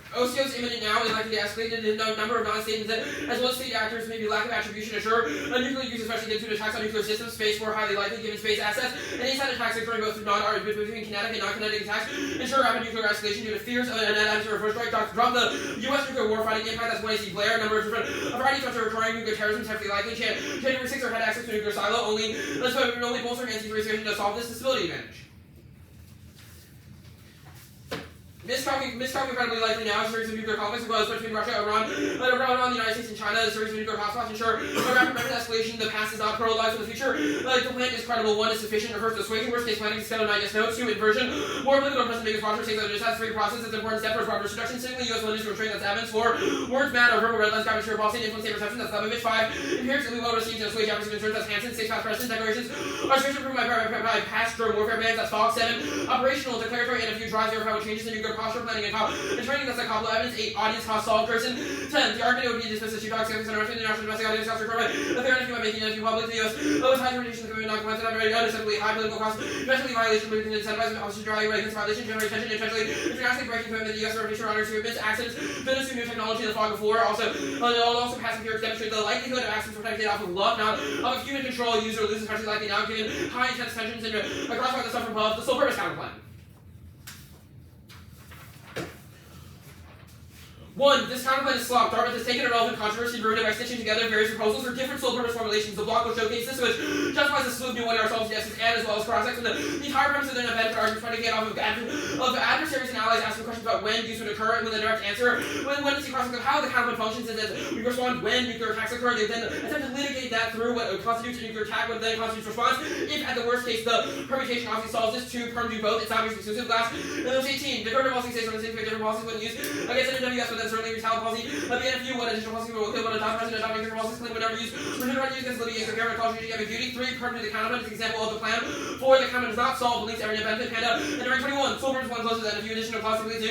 OCO's imminent now and likely to escalate in a number of non-state as well as state actors, maybe lack of attribution assure. A nuclear use especially due to attacks on nuclear systems, space more highly likely given space assets. Any side attacks occurring both through between kinetic and non-kinetic attacks ensure rapid nuclear escalation due to fears of an attempt to reverse strike. Drop the U.S. nuclear warfighting impact. That's when I see Blair. A number of different a variety of recurring nuclear terrorism is heavily likely. January 6 or had access to nuclear silo only. Let's only bolstering NC3 situation to solve this disability advantage. Mistalking incredibly likely now, a series of nuclear conflicts as well as between Russia, Iran, the United States, and China, a series of nuclear hotspots ensure a rapid escalation. The past is not prolonged for the future. The plan is credible. 1 is sufficient. Refers to switching. Worst case planning. Schedule 9 yes no. 2 inversion. More applicable present biggest sponsor takes out just has 3 process. It's an important step for progress reduction. Signaling U.S. military to restrain that's evidence. 4 words matter. Verbal red lines guide mature policy and influence state perception. That's Lebovich. 5 empirically well received and assuage adverse concerns. That's Hansen. 6 past precedent declarations are sufficient proven by past drone warfare bans. That's Fogg. 7 operational declaratory and a few drives verify what changes in nuclear posture planning and training. That's like complex evidence. 8 audience cost solved person. 10 the argument would be dismissed as sheepdog. 6 international domestic audience cost recorded by the fair NFU by making NFU public to the U.S. Lowest high reputation of the community non-compliant and very understandably high political cost. Domestically violation moving to incentivize officers driving against violation generate tension intentionally internationally breaking commitment to the U.S. reputation honors to events accidents fitness to new technology in the fog before also passing here to demonstrate the likelihood of accidents protected off of luck not of human control user loses especially likely now given high intense tensions and across the stuff from above the sole purpose counterplan. 1. This counterplan is slop. Dartmouth has taken a relevant controversy and ruined it by stitching together various proposals for different sole-purpose formulations. The block will showcase this, which justifies a slew of new one ourselves, yes, and as well as cross-sects. The entire premise of the event for arguments trying to get off of adversaries and allies asking questions about when use would occur, and with a direct answer, when it's the cross-sects of how the counterplan functions, and then we respond when nuclear attacks occur. They then attempt to litigate that through what constitutes a nuclear attack, what then constitutes response. If at the worst case the permutation obviously solves this, 2 perm do both. It's obviously exclusive. Last, and those 18. The current policy states on the same different policies wouldn't use against NWS, but then certainly retaliate policy. But the NFU, what additional policy will kill when a top president adopting different policies claim would never use. Return right use against litigation, compare and culture, ambiguity. 3 perm to the counterplan is an example of the plan. 4 the counterplan does not solve the links every benefit panda. And number 21 sole purpose 1 closes the NFU additional clause to lead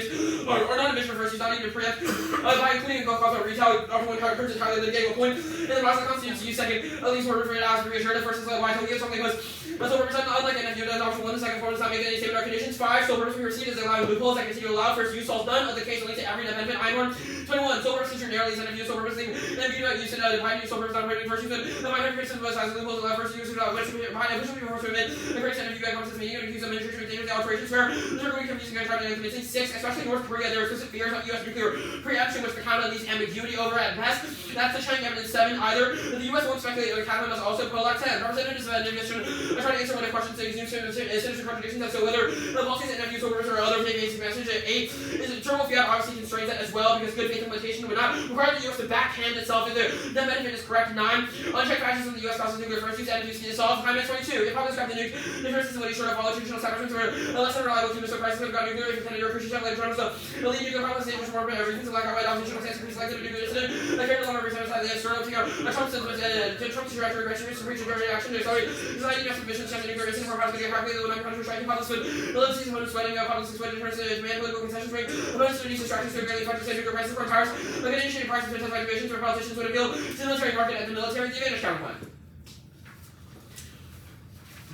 or not admission refers to not even preempt by including the cause of retail after one card purchase entirely litigatable point. And the process constitutes use second at least more referred as reassured first is like why totally something was sole purpose unlike NFU does option 1 the second form does not make any statement or conditions. 5 sole purpose we receive is allowing loopholes that continue to allow first use solves none of the case linked to every benefit I norm. 21 sole purpose is narrowly NFU sole purpose thing NFU not use defined use sole purpose operating first use the minor creation of size loopholes allow first use without which behind officially before to admit the creation NFU back comes meaning and accuse administration with dangerous alterations where the circle we can use against trying to convincing. 6 especially North Korea there are explicit fears of U.S. nuclear preemption which the counter leaves ambiguity over at best. That's the Chang evidence. 7 either the U.S. won't speculate or the counter must also collect. 10 representatives of administration are trying to answer one of questions that use citizen contradictions as to whether the policies and NFU soldiers or other basic message. 8 is a terminal fiat obviously constrains that as well because good faith implementation would not require the U.S. to backhand itself if the benefit is correct. 9 unchecked fascism in the U.S. causes nuclear first use NFU to solve. Time 22 if public describe the nuke difference is what short of follow traditional establishments or a less unreliable human so prices have got nuclear if intended or appreciate later terms of the lead nuclear power state which more reasons like our white oppositional sense increase likely to nuclear incident like here no longer reasons like the external taking out Trump's Trump's directory to reach a very action to accelerate designing U.S. missions chance nuclear incident more possibly get rapidly the one country striking public food the limits of sweating public sweating difference demand political concessions bring opponents to reduce distractions to barely effective nuclear prices for empires like an initiating prices to intensify divisions where politicians would appeal to the military market at the military the advantage counterplan.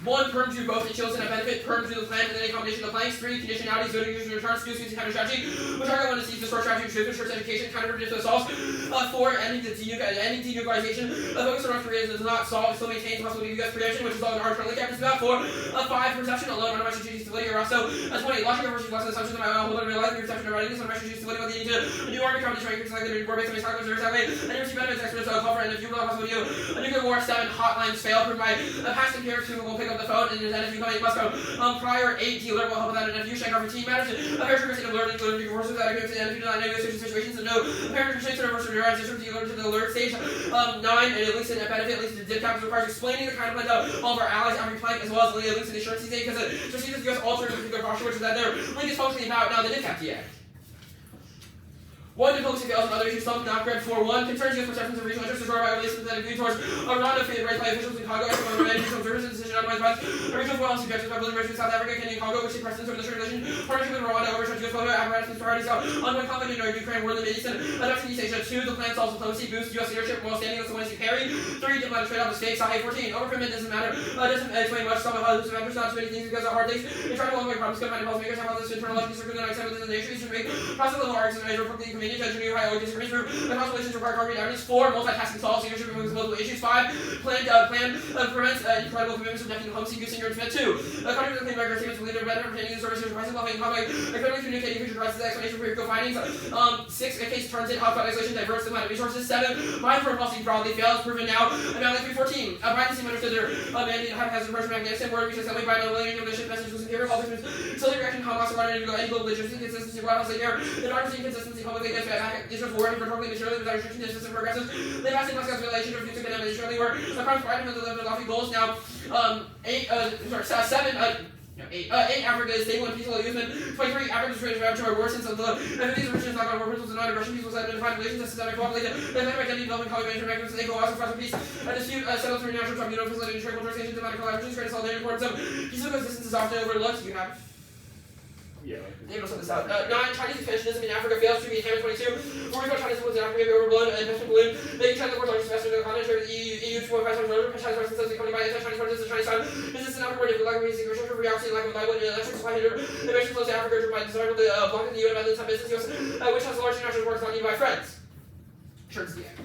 1 perm to both the chills and a benefit, perm to the plan, and then a combination of planks. 3 conditionalities, voting users returns, skills, using counter strategy, which are going to see the short strategy, truth, church education, counter predictive assaults. 4 ending denuclearization. Focus on North Korea does not solve, still maintains the possibility of U.S. preemption, which is all in our currently captures about. 4 5 perception alone, on strategic stability, or also 20 logic versus less assumptions that might hold on realizing the perception of readiness on strategic stability while leading to a new army competition ranking like the war based on cycles or exactly and university benefits experts call for and if you will possibility of a nuclear war. 7 hotlines fail proven by a past empirics who will pick up up the phone, and there's NFU coming, must go. Prior 8 dealer will help with that NFU, check off routine matters. Apparent trigger state alert, including forces that are given to the NFU to not negotiate situations, and no apparent trigger state to reverse your system dealer to the alert stage. 9, and it links in a benefit, links to the DIP caps, requires explaining the kind of plan to all of our allies, every plank, as well as links to the assurance DA, because it procedures the US alternative to the caution, which is that their link is functionally about now the DIP cap DA. 1. Diplomacy fails and other issues, some not granted for 1. Concerns U.S. perceptions of regional interests destroyed by release synthetic view towards a round of faith raised by officials in Congo, and regional observers and decision otherwise by the regional foreign policy objectives by building relations with South Africa, Kenya, and Congo, which take precedence over the relation, partnership with Rwanda, overstretched U.S. political apparatus, priorities out, ongoing conflict in Ukraine, war in the Middle East, and adopting East Asia. 2. The plan solves diplomacy, boosts U.S. leadership while standing with someone to carry. 3. Diplomatic trade-off with stakes. 14. Overcommitment doesn't matter. Doesn't explain much. Some of how this matters not too many things because of hard things. They try to long-way problems, good finding policymakers have all this internal logic circle that accept within the nation. Should make process level arguments and measure appropriately convenient to engineer high disagreements through the constellations require concrete evidence. 4. Multitasking solves leadership amongst multiple issues. 5. Plan prevents incredible commitments of decking diplomacy, goosing your defense. 2. Contrary to the claim by statements will lead to better pertaining to the services of pricing, bluffing, conflict, equivalently communicating future prices, explanation for your co-findings. 6. A case turns in hotspot isolation, diverts the amount of resources. 7. Mind foreign policy broadly fails, proven now. About 314. Brian seemed understood their mandate and has approach from Afghanistan, word reaches that way by no willing to message was in favor of all things. Solely reaction, Hamas, and running to go any global legitimacy, consistency, White House, here. The democracy, consistency, publicly against Israel's war, and rhetorically, materially, without restriction, distance, and progressive. The passing Moscow's relation to refusing to condemn Israeli war. The crimes for item of the lofty goals. Now, 8. Africa is stable and peaceful amusement. 23. Africa's trade is to our war since the these regions not on war principles and non-aggression. Peaceful set and defined relations that systemic cooperative. The identity development, colleague management mechanisms, they go also for peace. A dispute settled through natural tribunal facility, trade conversations, diplomatic collaborations, great solidarity, importance of peaceful coexistence is often overlooked. You have. Yeah. They will sort this out. 9. Chinese expansionism in Africa fails to be attained. 22. 4. Chinese influence in Africa may be overblown. Investment balloon. Making China the world's largest investor in the continent. The EU 2.5 times larger. China's presence is becoming by anti-Chinese partisans. The Chinese side. Business in Africa where lack of basic infrastructure, reactivity, lack of reliable electric supply hinder. Emission flows to Africa driven by the desire to block the UN about the business US, which has large international works not needed by friends. Sure, it's the end.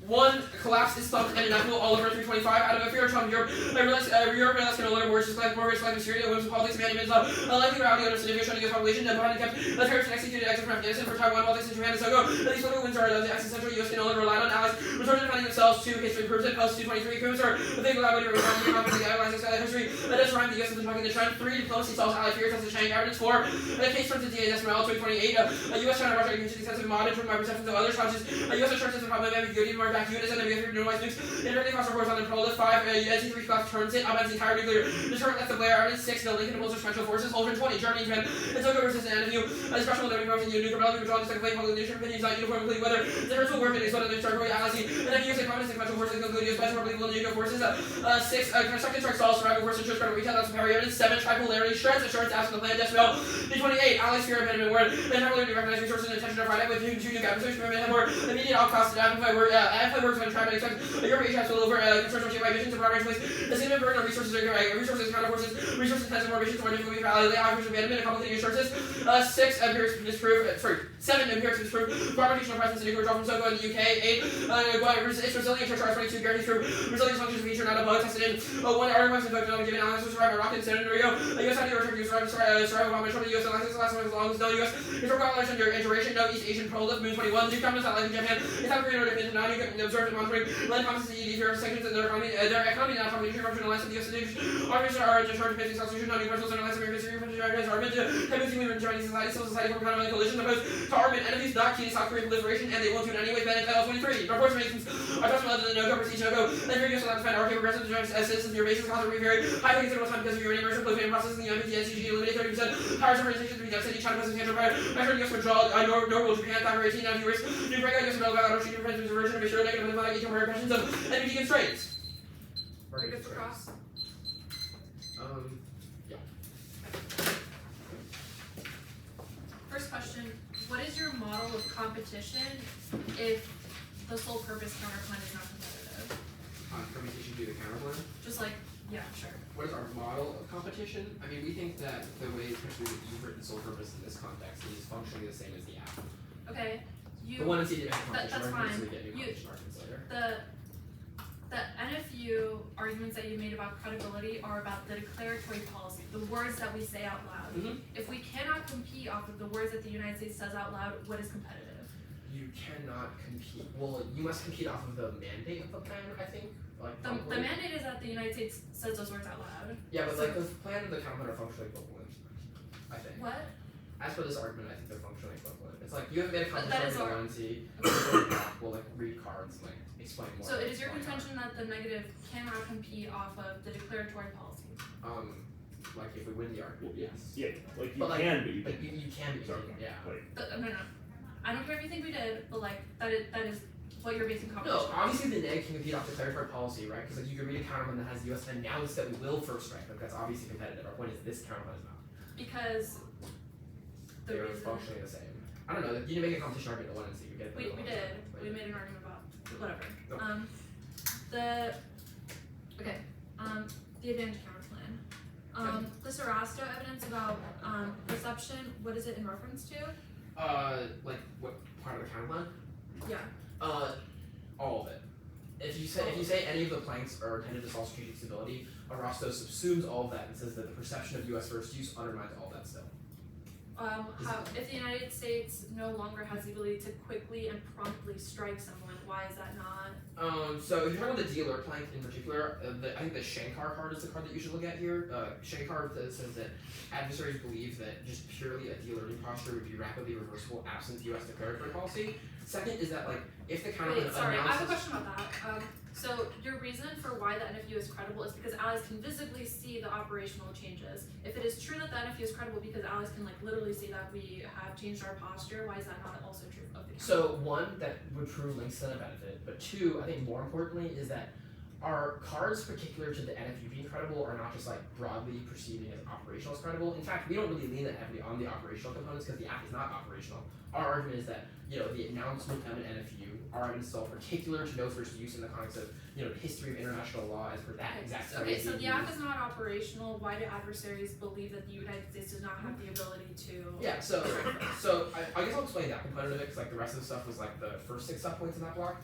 1. Collapse is thumped and inevitable all over 325. Out of a fear of Trump, Europe realized can no longer work, just like more like security, women's politics, management, unlikely reality of a significant U.S. population, and behind kept the terrorists executed exit from Afghanistan for Taiwan, Baltics, and Japan, and Togo. These political wins are the existential U.S. can no longer rely on allies, resorting to finding themselves to history proves it. Post 223 coups are the big collaborative response to the allies exile history. That does rhyme the U.S. has been talking the trend. 3. Diplomacy solves ally fears as the China governance. 4. The case turns to DA decimal 228. A U.S. China Russia continues extensive monitoring from my perceptions of others, such as U.S. assurances of problem ambiguity, more vacuum, and the numeralized nukes. Indirectly across reports on the prolif. 5. NC3 class turns it up as the entire nuclear deterrent left the Blair Army. 6. The Lincoln impulse of special forces. Ultra 20. Germany, Japan, and Togo versus the NFU. A special military force in the nuclear rebellion withdrawn to second place. Public leadership opinions not uniform, including whether the virtual work and exploited the territory allies. And then use a prominent special forces, including U.S. special political nuclear forces. 6. Constructed truck stalls, survival force, interest, credit retail, that's superior evidence. 7. Tripolarity, shreds, assurance, absent the plan, decimal. 28. Allies fear abandonment, where they have to recognize resources and intention to fight it with 2 new adversaries, have more immediate outcosts to amplify works when trying to expect Europe Asia will over concerns with by visions of progress place. The same burden of resources counter forces, resources intensive more visions, more difficult for allies, average abandonment, a couple of resources. 6. Empirics disprove, 7. Empirics disprove gravitational presence in nuclear drop from Togo in the UK. 8. It's resilient to charge 22 guarantees through resilience functions feature not a bug tested in 1. Artifacts invoked on a given alliance to survive a rocket incident in Rio. US idea return to survival bomb from the US alliance the last one as long as no US historical alliance under duration, no East Asian prolif, Moon 21. New governments not like Japan. It's not Korean or definition, now you can observe and monitoring land promises to ED for sanctions in their economy now from the function alliance of the US armies are discharged basic constitution, non-new principles and alliance American Syrian country armament to chemically movement Chinese society, civil society from economic coalition opposed to armament enemies not key to South Korean proliferation and they won't do it anyway. Bennett 23. Reports from agents are just related to the no-go proceed no-go. Then you're allowed to find RK progressive as citizens your bases costs are very high considerable time because of your immersion post-payment process in the NDT NCG eliminate 30% powers of organization to be devastating China plus substantial power. Measuring US withdrawal, Norway, Japan, Thacker 18 now viewers. New breakout US metal about auto-shooting defensive version of a sure negative and like 18 more questions of NDT constraints. Very good for cross. Yeah. First question, what is your model of competition if the sole purpose counterplan is not competitive? Competition to the counterplan. Just like, yeah, sure. What is our model of competition? I mean, we think that the way especially you've written sole purpose in this context is functionally the same as the app. Okay, you. The one in CD competition that's arguments fine. we get new competition arguments later. The NFU arguments that you made about credibility are about the declaratory policy, the words that we say out loud. Mm-hmm. If we cannot compete off of the words that the United States says out loud, what is competitive? You cannot compete. Well, you must compete off of the mandate of the plan, I think. like The mandate is that the United States says those words out loud. Yeah, but So- like the plan and the counterplan are functionally equivalent. I think. What? As for this argument, I think they're functionally equivalent. It's like you haven't made a But complex that is argument our- in ONC. We'll like read cards and like explain more. So it is your why not. contention that the negative cannot compete off of the declaratory policy. Like if we win the argument, yes. Yeah, like you But, like, can, but you Like can't. you can be, Sorry, yeah. like, No. I don't care if you think we did, but like that is what you're basing No, competition on. obviously the neg can compete off declaratory policy, right? Because like you can read a counterman that has the U.S. announced that we will first strike. Like that's obviously competitive. Our point is this counterman is not. Because the They're reason functionally the same. I don't know. You didn't make a competition argument in one and see you get. we did. We made an argument about whatever. No. The advantage counter plan. The Serasto evidence about perception, what is it in reference to? Like what part of the counterplan? Yeah. All of it. If you say any of the planks are intended to solve strategic stability, Arasto subsumes all of that and says that the perception of U.S. first use undermines all that still. If the United States no longer has the ability to quickly and promptly strike someone, why is that not? So if you're talking about the dealer plank in particular, I think the Shankar card is the card that you should look at here. Shankar says that adversaries believe that just purely a de-alerting posture would be rapidly reversible absent U.S. declaratory policy. Second is that like if the counter Wait, sorry, I have a announces. question about that. So your reason for why the NFU is credible is because allies can visibly see the operational changes. If it is true that the NFU is credible because allies can like literally see that we have changed our posture, why is that not also true of the counter? So one, that would prove links to the benefit, but two, I think more importantly is that our cards particular to the NFU being credible are not just like broadly perceiving as operational as credible. In fact, we don't really lean that heavily on the operational components because the app is not operational. Our argument is that, you know, the announcement of an NFU, our argument is all particular to no first use in the context of, you know, the history of international law as per that exact Okay, so study. the app is not operational. Why do adversaries believe that the United States does not have the ability to? Yeah, so I guess I'll explain that component of it because like the rest of the stuff was like the first 6 subpoints in that block.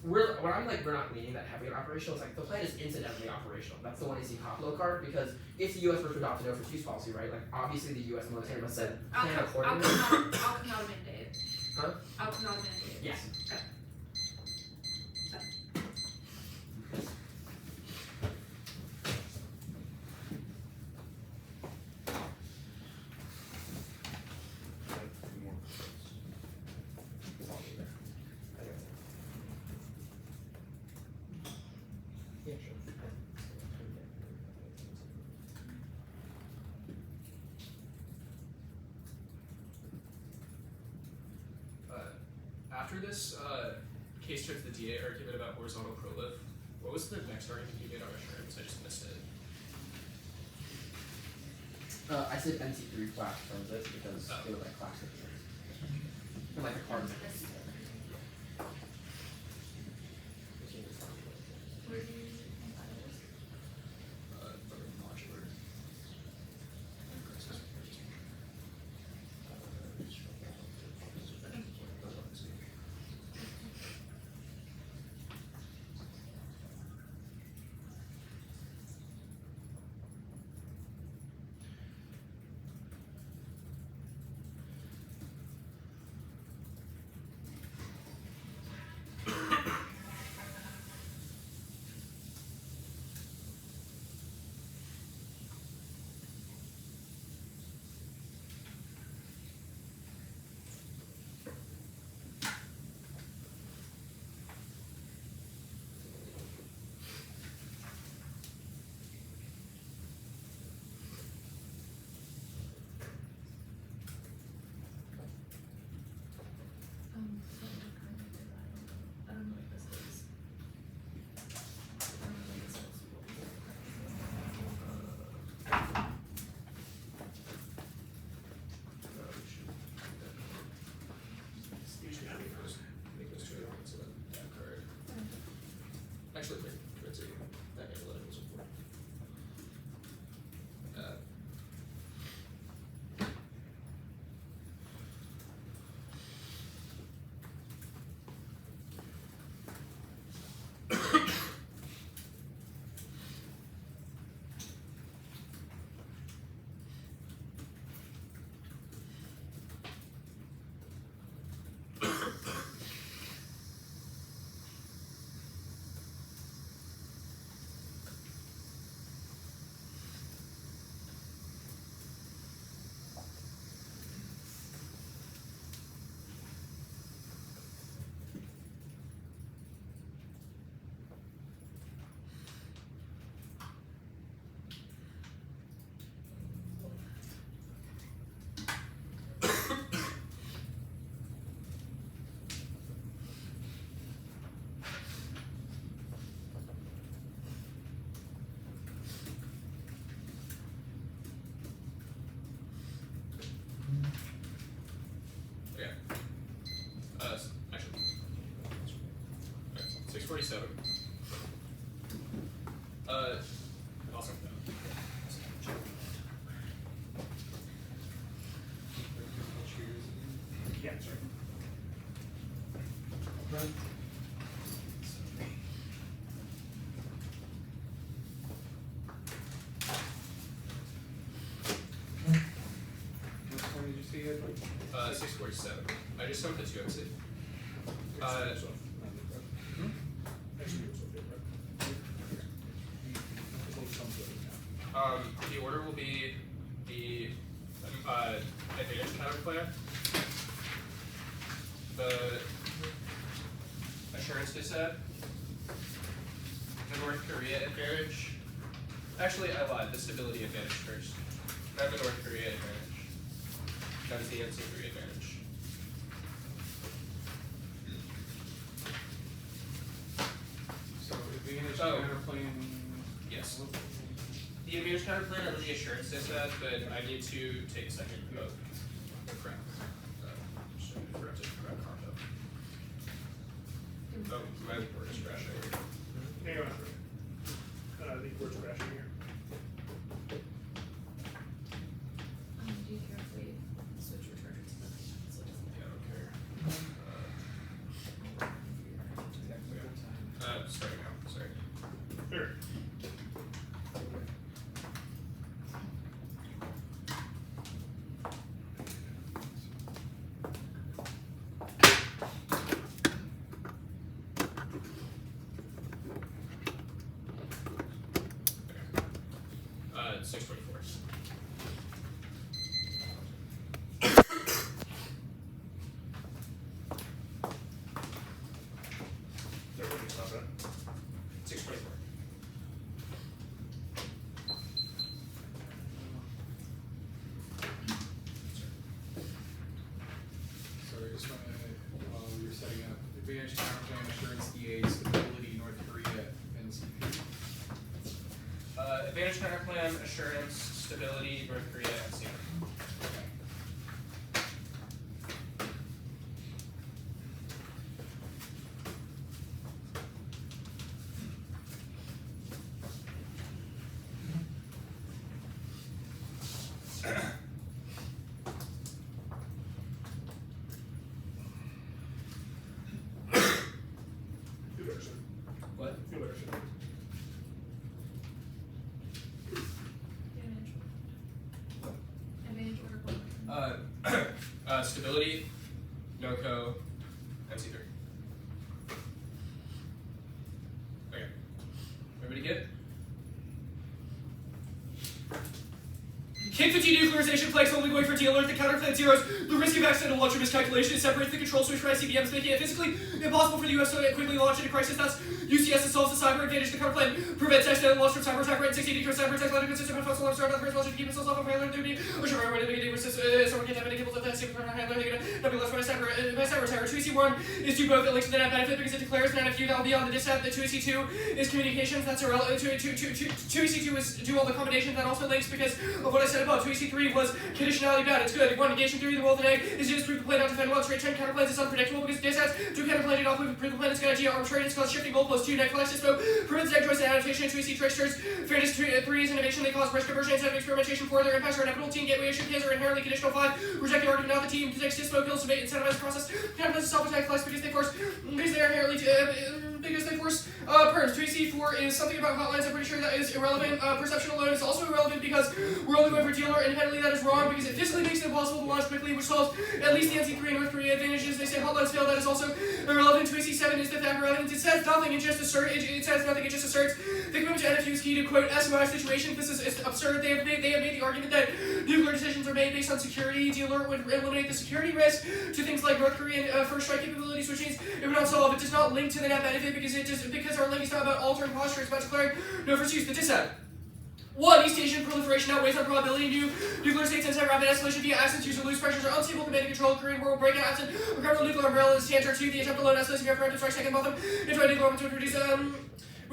We're not leaning that heavily on operational. It's like the plan is incidentally operational. That's the one AC Hoplo card because if the U.S. were to adopt a no first use policy, right? Like obviously the U.S. military must then plan accordingly. Outcome not a mandate. Huh? Outcome not a mandate. Yes. Okay. Yeah, sure. After this case turns the DA argument about horizontal prolift, what was the next argument you made on assurance? I just missed it. I said NC3 class terms it because it was like class and like the cards. Modular. I don't know what this is. I don't know what this is. Usually how do you first make those 2 elements and then that card? Actually, wait, let's see. That analytic was important. Awesome. Yeah, sorry. Which one did you see it? 647. I just jumped to 206. The order will be the advantage counter plan, the assurance disset, the North Korea advantage. Actually, I lied. The stability advantage first. Not the North Korea advantage. That is the NC3 advantage. So advantage Oh. counterplan. Yes. The advantage counter plan and the assurance disset, but I need to take a second to vote. Oh crap. Just forgot to grab content. Oh, my word is crashing. Hang on for a minute. I think we're crashing here. Do you care if we switch your charger to the so it doesn't Yeah, I don't care. Starting now. Sorry. Sure. Okay. 624. There, we can stop that. 624. So I just want to, while you're setting up, advantage counterplan, assurance EA, stability, North Korea, NCP. Advantage counter plan, assurance, stability, North Korea, and CR. Feel better, sir. What? Feel better, sir. advantage order one. Stability, NOCO, MC3. Okay. Everybody get? King 15 nuclearization flags only going for D alert. The counterplan zeros. The risk of accidental launch or miscalculation separates the control switch from ICBMs, making it physically impossible for the US to quickly launch into crisis. Thus, UCS solves the cyber advantage. The counterplan prevents accidental launch from cyber attack rate 60 decrease cyber attack. Landing system and false alarms around the first launch to keep missiles off of Ireland. There would be a sure way to begin resist someone can have any capable of that super handler. They're going to be lost by cyber attack. 2EC1 is to both that links to the net benefit because it declares net if you that'll be on the disset. The 2EC2 is communications. That's irrelevant. 2EC2 is do all the combinations. That also links because of what I said about 2EC3 was conditionality bad. It's good. One negation theory. The world today is just prove the plane not defend well. Straight trend counterplanes is unpredictable because dissets. Two counterplanes off with prove the plane is good idea. Arbitrary. It's called shifting goalposts. 2 net clash dispo prevents deck choice and adaptation. 2EC tricksters. Fairness 3 is innovation. They cause risk aversion instead of experimentation. 4 their impacts are inevitable. Team gateway issue kids are inherently conditional. 5 reject the argument of the team. 6 dispo kills to incentivize the process. Counterplanes self attack class because they force because they are inherently because they force perms. 2EC4 is something about hotlines. I'm pretty sure that is irrelevant. Perception alone is also irrelevant because we're only going for dealer independently. That is wrong because it physically makes it impossible to launch quickly, which solves at least the NC3 and North Korea advantages. They say hotlines fail. That is also irrelevant. 2EC7 is the factor evidence. It says nothing. It just asserts. It says nothing. It just asserts the commitment to NFU is key to quote SMI situation. This is absurd. They have made the argument that nuclear decisions are made based on security. Dealer would eliminate the security risk to things like North Korean first strike capabilities, which means it would not solve. It does not link to the net benefit because our link is not about altering posture. It's about declaring no first use. The dissent. 1. East Asian proliferation outweighs our probability. Nuclear states and rapid escalation via absence, use or lose pressures are unstable command and control. Korean War will break out absent. A criminal nuclear umbrella is the answer to the attempt alone escalation of preemptive strike second bottom. Into a nuclear weapon to reduce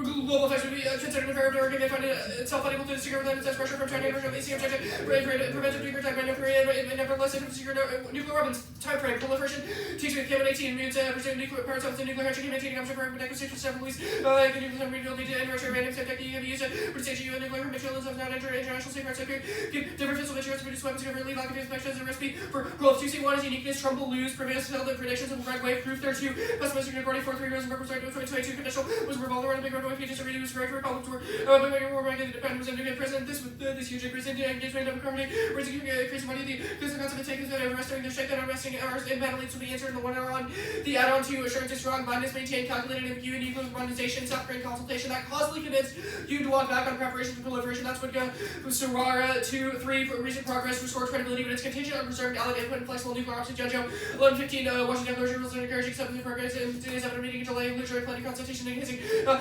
global effects would be considered a fair argument if itself unable to secure the intense pressure from China version of the same objective, preventive nuclear attack by North Korea, and nevertheless able to secure nuclear weapons. Time frame proliferation takes with K-118 means pursuing nuclear power cells and nuclear hedging, maintaining option for acquisition of several leads. The nuclear submarine will need to end retro random technique can be used to stage UN nuclear materials have not entered international safeguards. Give different physical insurance to produce weapons covertly, lack of inspections and recipe for growth. 2C1 is uniqueness, Trumbull lose, prevails to tell the predictions of the red wave, proof there too. Pessimistic according 4-3 Rosenberg was right to 2022 conditional was revolved around the big roadway pages already was correct for problems were independent was under president. This huge increase in engagement of company raising increasing money because the concept of taking that arresting the shakedown arresting hours in battle leads to be answered in the one on the add-on to assurance is strong blindness maintained calculated ambiguity includes monetization South Korean consultation that causally convinced you to walk back on preparation for proliferation. That's what Surara 2-3 for recent progress restored credibility but it's contingent on preserving allied input and flexible nuclear options. Judge 11-15 Washington closure rules and encouraging substantive progress in today's after meeting in July illusory planning consultation enhancing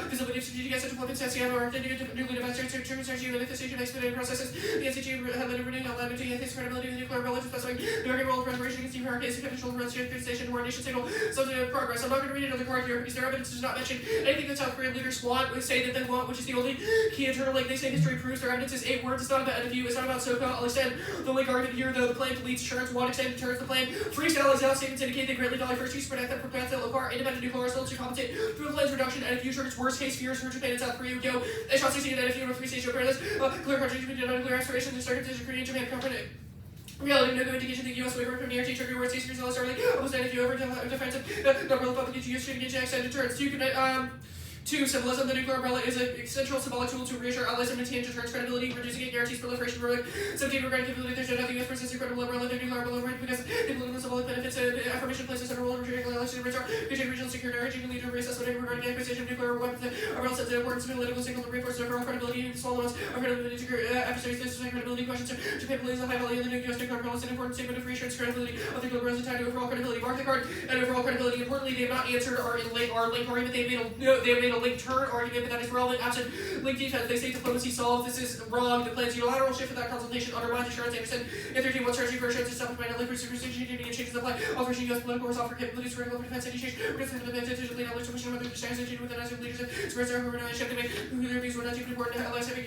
visibility of strategic assets deployment CSCM or nuclear defense strategy manifestation expedited processes. The NCT had later renewed allowed to enhance credibility of the nuclear relative specifying the American role of preparation against nuclear case conditional relationship station where nation signal substantive progress. I'm not going to read another card here because their evidence does not mention anything that South Korean leaders want, would say that they want, which is the only key internal link they say history proves. Their evidence is 8 words. It's not about NFU. It's not about SOCA. I'll extend the link argument here. The plan deletes assurance. 1 extend deterrence the plan. 3 stand now statements indicate they greatly value first use protect that prevent that low independent nuclear arsenals to compensate through the plan's reduction. NFU targets worst case fears for Japan and South Korea. Go. They shall succeed in NFU with 3 stage preparedness. Clear countries between nuclear aspirations and circumstances Korea and Japan confident. Reality, no indication the U.S. waiver from the RT trigger where states results early. Almost NFU over defensive. Number of public use to engage extended deterrence. 2. Symbolism. The nuclear umbrella is a central symbolic tool to reassure allies and maintain deterrence credibility, reducing it guarantees proliferation. 17. Regarding capability, there's no nothing U.S. presents a credible umbrella. The nuclear umbrella because the political symbolic benefits affirmation places a role in restraining allies to radar, featuring regional security, urging leader reassessment regarding acquisition of nuclear weapons. Umbrella sets an important political signal to reinforce overall credibility and small amounts of credibility to adversaries. This is credibility questions. Japan believes the high value of the U.S. nuclear umbrella is an important statement of reassurance credibility of the global tied to overall credibility. Mark the card and overall credibility. Importantly, they have not answered our link argument. They have made a link turn argument. But that is relevant. Absent link defense, they say diplomacy solved. This is wrong. The plan's unilateral shift without consultation undermines assurance. Anderson, in 13, strategy for assurance established by link superstition and changes the plan. Authorization U.S. political resolve for capabilities for global defense and change. Because the defense is lead knowledge sufficient whether the transition with the national leadership. Spreads our organization to make who their views were not even important. Allies having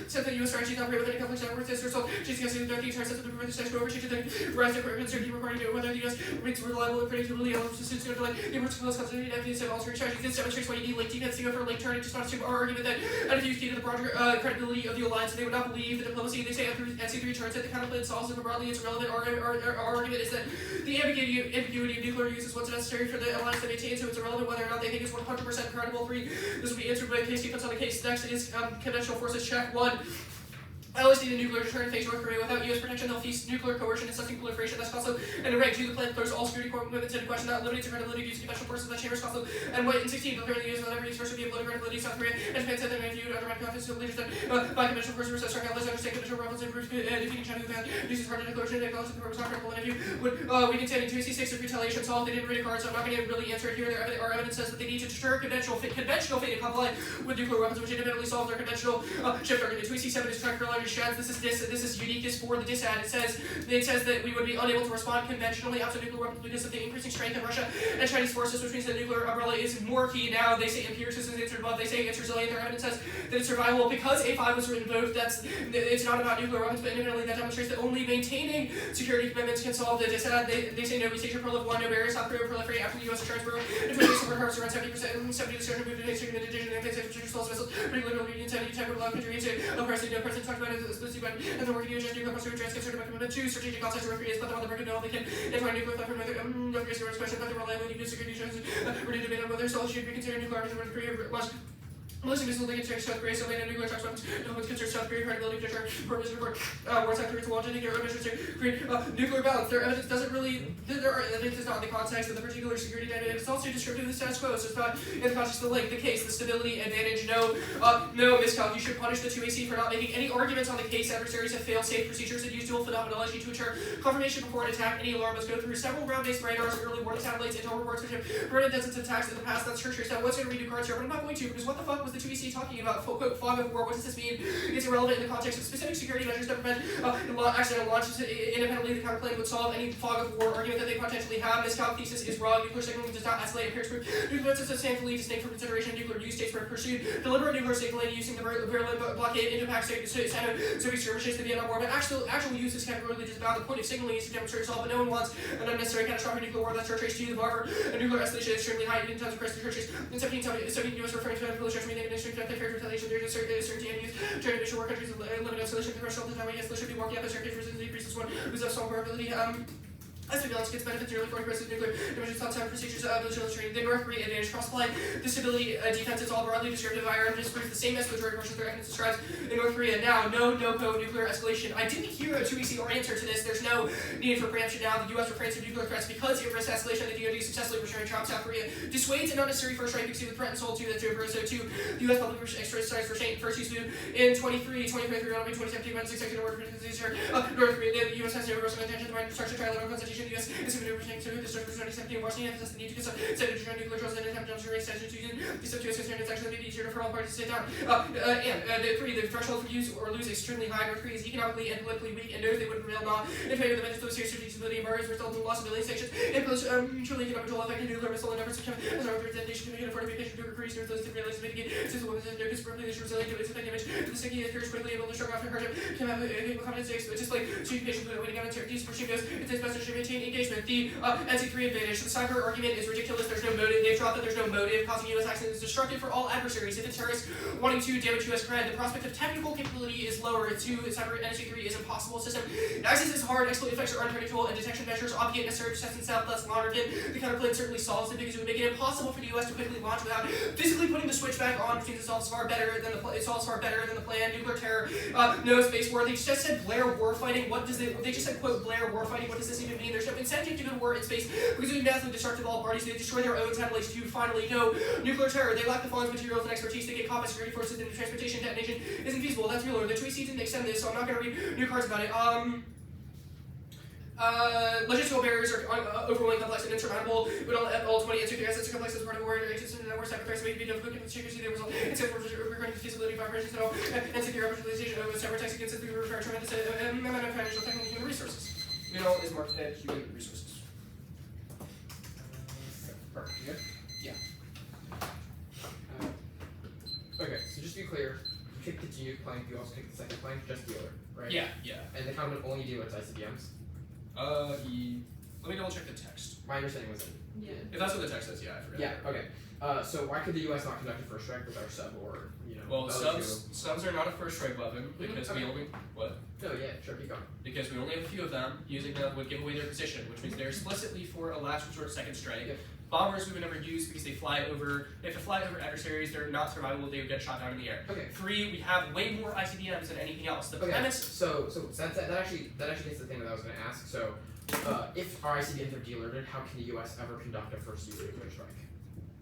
said that U.S. strategy operate with any conflicts that work this result. Chasing us in the entire sense of the prevent the status quo over changes the rise of uncertainty regarding whether the U.S. remains reliable and predictably able to sustain the importance of close continuity and evidence of altering strategies. This demonstrates why you need link defense to go for link turning, just not assume our argument that NFU is key to the broader credibility of the alliance. They would not believe the diplomacy. They say NC3 turns that the counterplan solves it broadly. It's relevant. Our argument is that the ambiguity of nuclear use is what's necessary for the alliance to maintain, so it's irrelevant whether or not they think it's 100% credible. 3. This will be answered by case defense on the case. Next is conventional forces check. 1. Allies need a nuclear deterrent face North Korea. Without U.S. protection, they'll face nuclear coercion and sucking proliferation. That's also in rank 2. The plan throws all security commitments into question. That eliminates the credibility of using conventional forces that chambers cost. And in 16, they'll clearly use whatever resource would be able to credibility of South Korea. And Japan said that if you undermine confidence in leaders that by conventional forces versus strong allies understand conventional rebels and defeating China who uses hard declaration and acknowledge the purpose not credible. And if you would we can say in 2C6 if retaliation solved, they didn't read a card, so I'm not going to really answer it here. Our evidence says that they need to deter conventional fate to comply with nuclear weapons, which independently solve their conventional shift argument. 2C7 is trying to curl shads. This is uniqueness for the disad. It says that we would be unable to respond conventionally after nuclear weapons because of the increasing strength of Russia and Chinese forces, which means the nuclear umbrella is more key now. They say empiricist is answered above. They say it's resilient. Their evidence says that it's survivable because A5 was written both. It's not about nuclear weapons, but independently that demonstrates that only maintaining security commitments can solve the disad. They say no. We state your prolif 1, no barrier. South Korea will proliferate after the U.S. assurance bureau. And 20 support cars around 70%, 70% moved to the division and things like future slow missiles. Particularly Union 70 type of allow country to no president talked about it explicitly and the working nuclear to address concern about commitment. 2. Strategic concepts of North Korea is put them on the record now they can define nuclear threat from North Korea's question about the reliability of security issues. Renewed debate on whether Seoul should be considered nuclear arms in North Korea. Most of this will link to South Korea, so they know nuclear attacks weapons. No one's concerned South Korea credibility of deterrent purposes report. War South Korea's launch nuclear emissions to create nuclear balance. Their evidence doesn't really. Their evidence is not in the context of the particular security dynamic. It's also descriptive of the status quo. So it's not in the context of the link, the case, the stability advantage. No miscalc. You should punish the 2AC for not making any arguments on the case. Adversaries have failed safe procedures and use dual phenomenology to ensure confirmation before an attack. Any alarm must go through several ground-based radars, early warning satellites, intel reports, which have prevented dozens of attacks in the past. That's tertiary. Now, what's going to redo cards here? But I'm not going to because what the fuck was was the 2EC talking about quote fog of war. What does this mean? It's irrelevant in the context of specific security measures that prevent accidental launches. Independently, the counterplane would solve any fog of war argument that they potentially have. This calc thesis is wrong. Nuclear signaling does not escalate appears proof. Nuclear is substantially distinct from consideration of nuclear use. States were pursued deliberate nuclear signaling using the Berlin blockade, Indo-Pac Soviet skirmishes, the Vietnam War. But actual use is categorically disavowed. The point of signaling is to demonstrate assault, but no one wants an unnecessary catastrophic nuclear war that's traced to the barber. A nuclear escalation is extremely high in times of crisis churches. In 1770, U.S. referring to the military made an extreme threat, feared retaliation. There is a certainty and use. During initial war countries limit escalation to threshold. The time against should be walking up as their case resistance decreases one who's of strong probability. As we balance gets benefits early for aggressive nuclear dimensions, thought time procedures of military training. The North Korea advantage cross-applied. The stability defense is all broadly descriptive. Iron disproves the same as majority portions of their evidence describes in North Korea. Now, no-co nuclear escalation. I didn't hear a 2EC or answer to this. There's no need for preemption now. The U.S. refrains from nuclear threats because it risks escalation. The DoD successfully restrained Trump. South Korea dissuades a not necessary first strike because of the threat and sold to the two. So two, the U.S. public exercise restraint first use in 2023, 2017, about 6 seconds of word North Korea. The U.S. has no reversal intention to structure trial of constitution. The U.S. is to the start of 2017, Washington emphasized the need to consider nuclear drills and attempt to raise tension to the U.S. concern is actually maybe easier for all parties to sit down. The threshold for use or lose is extremely high. North Korea is economically and politically weak and knows they would prevail not in favor of the measures of serious stability embargoes result in the loss of million sanctions and impose mutually economic effect of nuclear missile and efforts to as our representation can make an affordable patient to increase their ability to realize mitigate since the women's and nuclear superpopulation resilient to its effect damage to the sticky appears quickly able to shrug off her hardship can have a confidence just like treating patients with waiting on uncertainties for she knows it's his best to maintain engagement. The NC3 advantage. The cyber argument is ridiculous. There's no motive. They've dropped that there's no motive. Causing U.S. accidents is destructive for all adversaries. If it's terrorists wanting to damage U.S. cred, the prospect of technical capability is lower. Cyber NC3 is impossible system. Access is hard. Exploit effects are unpredictable, and detection measures obviate necessary to test and south less longer. The counterplane certainly solves it because it would make it impossible for the U.S. to quickly launch without physically putting the switch back on, which means it solves far better than the plan. Nuclear terror, no space war. They just said Blair warfighting. What does they just said quote Blair warfighting? What does this even mean? There's no incentive to go to war in space because it would be massively destructive of all parties. They destroy their own satellites too. Finally, no nuclear terror. They lack the funds, materials, and expertise to get combat security forces into transportation detonation isn't feasible. That's real. The 2EC didn't extend this, so I'm not going to read new cards about it. Logistical barriers are overwhelmingly complex and insurmountable. We don't let all 20 answer to assets complex as part of the war. Existence and network cyber threats may be difficult to secrecy. There was except for regarding the feasibility of operations at all and secure operationalization of cyber attacks against the require tremendous amount of financial, technical, human resources. You know, is marked at human resources. Perfect. You good? Yeah. Okay, so just to be clear, you kick the nuke plank, you also kick the second plank, just dealer, right? Yeah. And the common only dealer is ICBMs? Let me double check the text. My understanding was that. Yeah. If that's what the text says, yeah, I forgot. Yeah, okay. So why could the U.S. not conduct a first strike with our sub or, Well, the other subs are not a first strike weapon because we only what? two? No, yeah, sure, keep going. Because we only have a few of them. Using them would give away their position, which means they're explicitly for a last resort second strike. Yep. Bombers we would never use because they have to fly over adversaries. They're not survivable. They would get shot down in the air. Okay. 3, we have way more ICBMs than anything else. The Okay. premise. So that actually gets to the thing that I was going to ask. So, if our ICBMs are de-alerted, how can the U.S. ever conduct a first nuclear strike?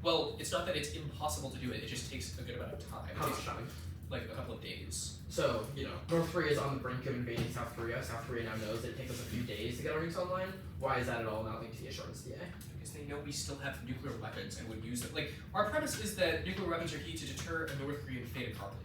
Well, it's not that it's impossible to do it. It just takes a good amount of time. How It much takes time? like a couple of days. So, North Korea is on the brink of invading South Korea. South Korea now knows that it takes us a few days to get our nukes online. Why is that at all not linked to the assurance DA? Because they know we still have nuclear weapons and would use them. Like, our premise is that nuclear weapons are key to deter a North Korean fait accompli.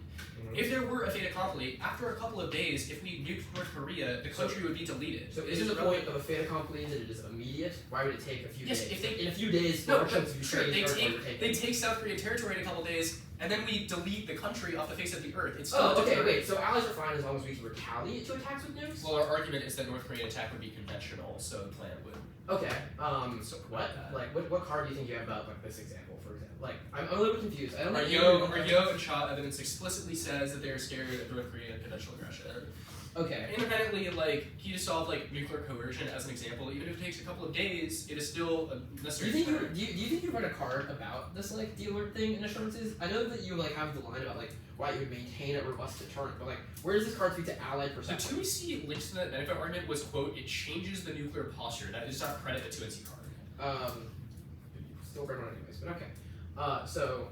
If there were a fait accompli, after a couple of days, if we nuked North Korea, the country would be deleted. So isn't the point of a fait accompli that it is immediate? Why would it take a few Yes, days? if they- in a few days, No, Russians would be sure, trading they territory taken. they take South Korean territory in a couple days, and then we delete the country off the face of the earth. It's still Oh, a okay, deterrent. wait. So allies are fine as long as we can retaliate to attacks with nukes? Well, our argument is that North Korean attack would be conventional, so the plan would. Okay. So What? Like, what card do you think you have about like this example, for example? Like, I'm a little bit confused. I don't Our think Yo and Cha evidence explicitly says that they are scared of North Korean conventional aggression. Okay. Independently, like, he just solved like nuclear coercion as an example. Even if it takes a couple of days, it is still a Do necessary. you think deterrent. do you think you read a card about this like dealer thing in assurances? I know that you like have the line about like why you would maintain a robust deterrent, but like where does this card speak to allied The perception? 2EC linked to that benefit argument was quote, it changes the nuclear posture. That is not credit the 2NC card. Still run on anyways, but okay. So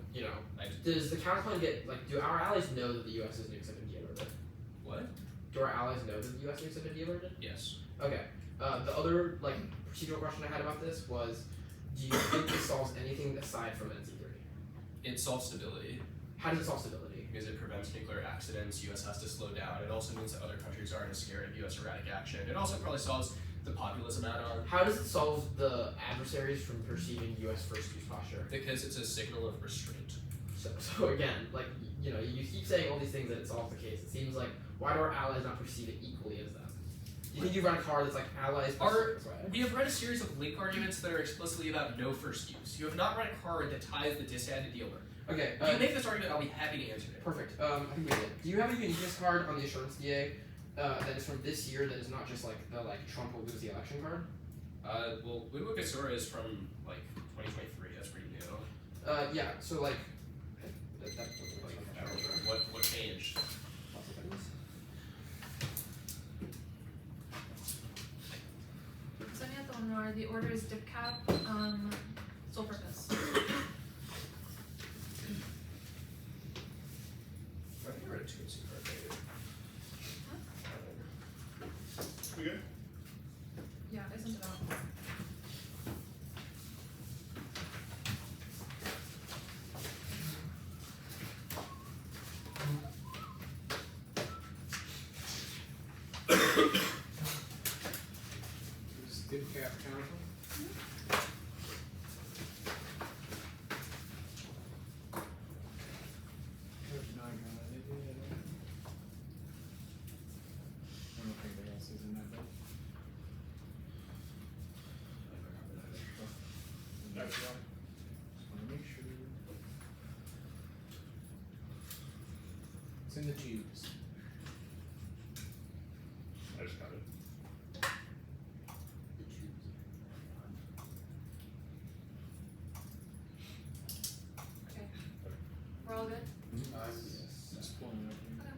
I just- does the counterclaim get like? Do our allies know that the U.S.'s nukes have been de-alerted? What? Do our allies know that the U.S. nukes have been de-alerted? Yes. Okay. The other like procedural question I had about this was, do you think this solves anything aside from NC3? It solves stability. How does it solve stability? Because it prevents nuclear accidents, US has to slow down. It also means that other countries aren't as scared of US erratic action. It also probably solves the populism add-on, How does it solve the adversaries from perceiving U.S. first use posture? because it's a signal of restraint. So again, like, you know, you keep saying all these things that it solves the case. It seems like, why do our allies not perceive it equally as them? Do you think you've run a card that's like allies perceive this way? We have read a series of link arguments that are explicitly about no first use. You have not read a card that ties the disadded dealer. Okay, If you make this argument, I'll be happy to answer it. perfect. I think we did. Do you have a uniqueness card on the assurance DA that is from this year that is not just like the Trump will lose the election card? Well, Ludo Gasora is from like 2023. That's pretty new. Yeah. So like, What changed? So at the one where the order is dip cap, sole purpose. I think I read a 2 card maybe. We good? Yeah, I sent it out. Is dip cap counter? I don't think there else is in that book. No. Just wanna make sure. It's in the Jews. I just got it. Okay. We're all good? Yes. Just pulling it up here.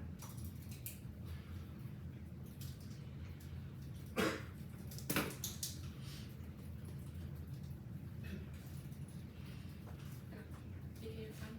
Okay. Okay, you're fine.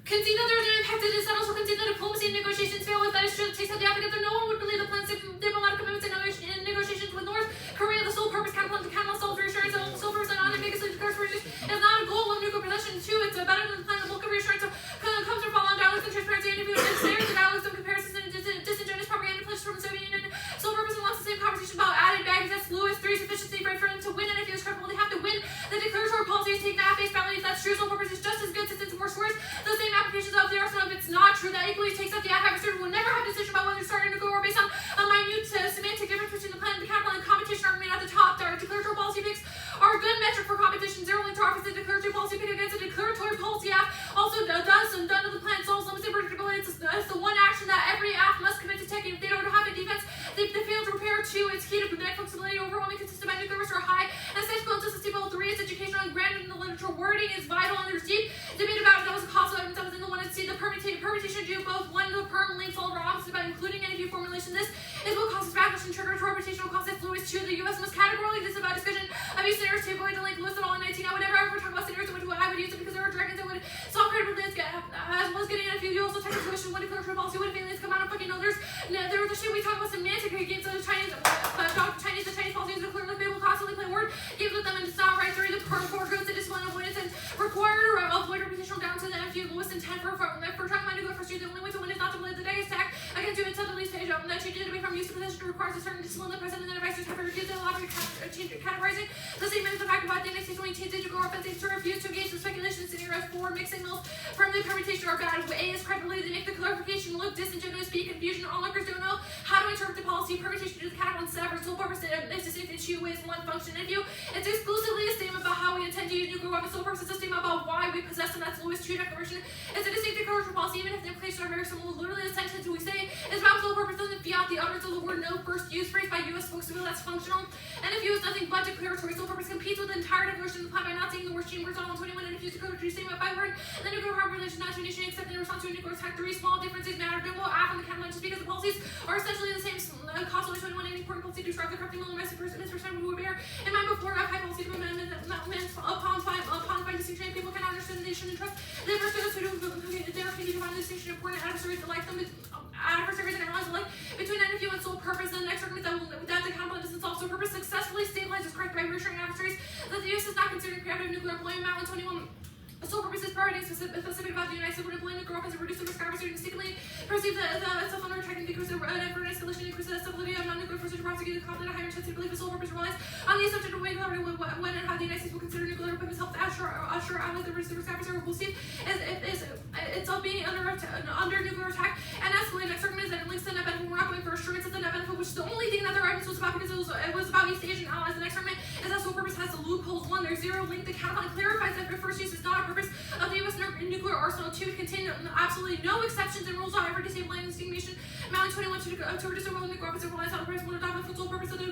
Concede that there is an impact to this, and also concede that diplomacy and negotiations fail. If that is true, the takes out the applicant that no one would believe the plans of diplomatic commitments and negotiations with North Korea. The sole purpose counterplan solves reassurance and sole purpose and unambiguously declares for use is not a goal of nuclear possession. Two, it's better than the plan. The bulk of reassurance comes from following dialogues and transparency, interview and standards, and dialogues and comparisons and disingenuous propaganda pledges from the Soviet Union. Sole purpose and wants the same conversation about added baggage. That's Lewis. Three, sufficiency for them to win, and if he is credible, they have to win. The declaratory policy is taken at face value. If that's true, sole purpose is just as good since it's worse. The same applications of the arsenal. If it's not true, that equally takes up the adversary will never have a decision about whether starting to go or based on a minute semantic difference between the plan and the counterplan. Competition argument at the top. The declaratory policy picks are a good metric for competition. Zero link to office. The declaratory policy pick against the declaratory policy app also does some done to the plan solves limited predictability. It's the one action that every app must commit to taking. If they don't have a defense, they fail to repair. Two, it's key to protect flexibility. Overwhelming consistent by nuclear risks are high. And statistical consistency. Both. Three, it's educational and grounded in the literature. Wording is vital, and there's deep debate about it. That was a cost of evidence that was in the one and see the permutation do both. One, the perm links all of our opposites by including any view formulation. This is what causes backlash and trigger interpretational costs. That's Lewis. Two, the U.S. must categorically disavow discussion of use scenarios to avoid the link listed all in 19. I would never ever talk about scenarios in which I would use it because there are dragons that would solve credible as well as getting in a few. You also take into question what declaratory policy would if aliens come out and fucking know there's the shit we talk about semantic games of the Chinese the Chinese policies are clearly they will constantly play word games with them and it's not right. Three, the perm core goods, the discipline avoidance and require avoid reputational down to the NFU Lewis intent for talking about to go for student. The only way to win is not to play the day attack against you until the least stage that changes to be from use of position requires a certain discipline. The president and advisors have refused to allow categorizing the same as the fact about the next stage when you change to go offensive to refuse to engage in speculation scenarios. Four, mixed signals from the permutation are bad. A is credibility. They make the clarification look disingenuous, be confusion. Onlookers don't know how to interpret the policy. Permutation to the category separate. Sole purpose is distinct issue is one function. And view it's exclusively a statement about how we intend to use nuclear weapons. Sole purpose is a statement about why we possess them. That's Lewis' true declaration. It's a distinct declaration policy, even if the implications are very similar. Literally, the sentence we say is about sole purpose doesn't fiat the utterance of the word no first use phrase by U.S. folks to feel that's functional. And if use nothing but declaratory, sole purpose competes with the entire declaration of the plan by not saying the word chambers on 121 and if use declaratory statement by word. The nuclear power relation not to initiate except in response to a nuclear attack. Three small differences matter. Don't go app on the cabinet just because the policies are essentially the same. Cost only 21 any important policy to describe the corrupting million misperception we would bear in mind before a high policy to amendment upon fine distinction. People cannot understand that they shouldn't trust the adversaries who their opinion to find the distinction important adversaries that like them adversaries and allies alike between NFU and sole purpose. And the next argument that the counterplan doesn't solve sole purpose successfully stabilizes correct by reassuring adversaries that the U.S. is not considering preemptive nuclear employment. Matt 121 writing specific about the United States would employ nuclear weapons and reduce the risk of adversary mistakenly perceive the self-under attacking decrease the for an escalation increase the stability of non-nuclear forces to prosecute the conflict at a higher intensity belief the sole purpose relies on the assumption of when and how the United States will consider nuclear weapons help to assure out the risk of adversary will see is itself being under nuclear attack and escalate. Next argument is that it links to the net benefit. We're not going for assurance of the net benefit, which is the only thing that their evidence was about because it was about East Asian allies. The next argument is that sole purpose has the loopholes. 1, there's 0 link. The counterpoint clarifies that the first use is not a purpose of the U.S. nuclear arsenal. 2, to contain absolutely no exceptions and rules on ever disabling and extinguishing. Amounting 21 to reduce the role of nuclear weapons and relies on purpose will adopt the sole purpose of the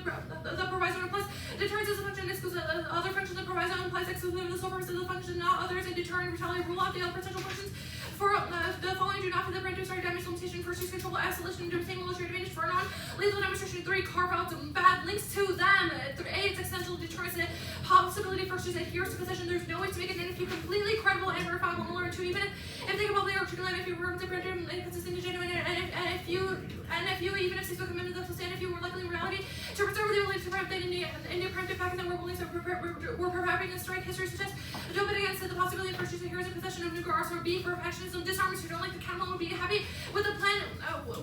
proviso implies deterrence as a function. This goes other functions. The proviso implies exclusively the sole purpose of the function, not others, and deter and retaliate. Rule out the other potential functions. For the following do not fit the preemptive start damage limitation. First, use control escalation to obtain military advantage for a non-lethal demonstration. 3, carve out bad links to them. 8, it's essential deterrence and possibility. First, is adheres to position. There's no way to make an NFU completely credible and verifiable. 2, even if they can probably articulate if you were with the preemptive and consistent and genuine, and if you even if they spoke amended themselves, and if you were likely in reality to preserve the ability to prevent that in the preemptive packet that we're willing to preparing and strike history suggests don't bet against the possibility of first use adherence in possession of nuclear arsenal. B, for actions of disarmament. So don't like the Cameron would be happy with the plan.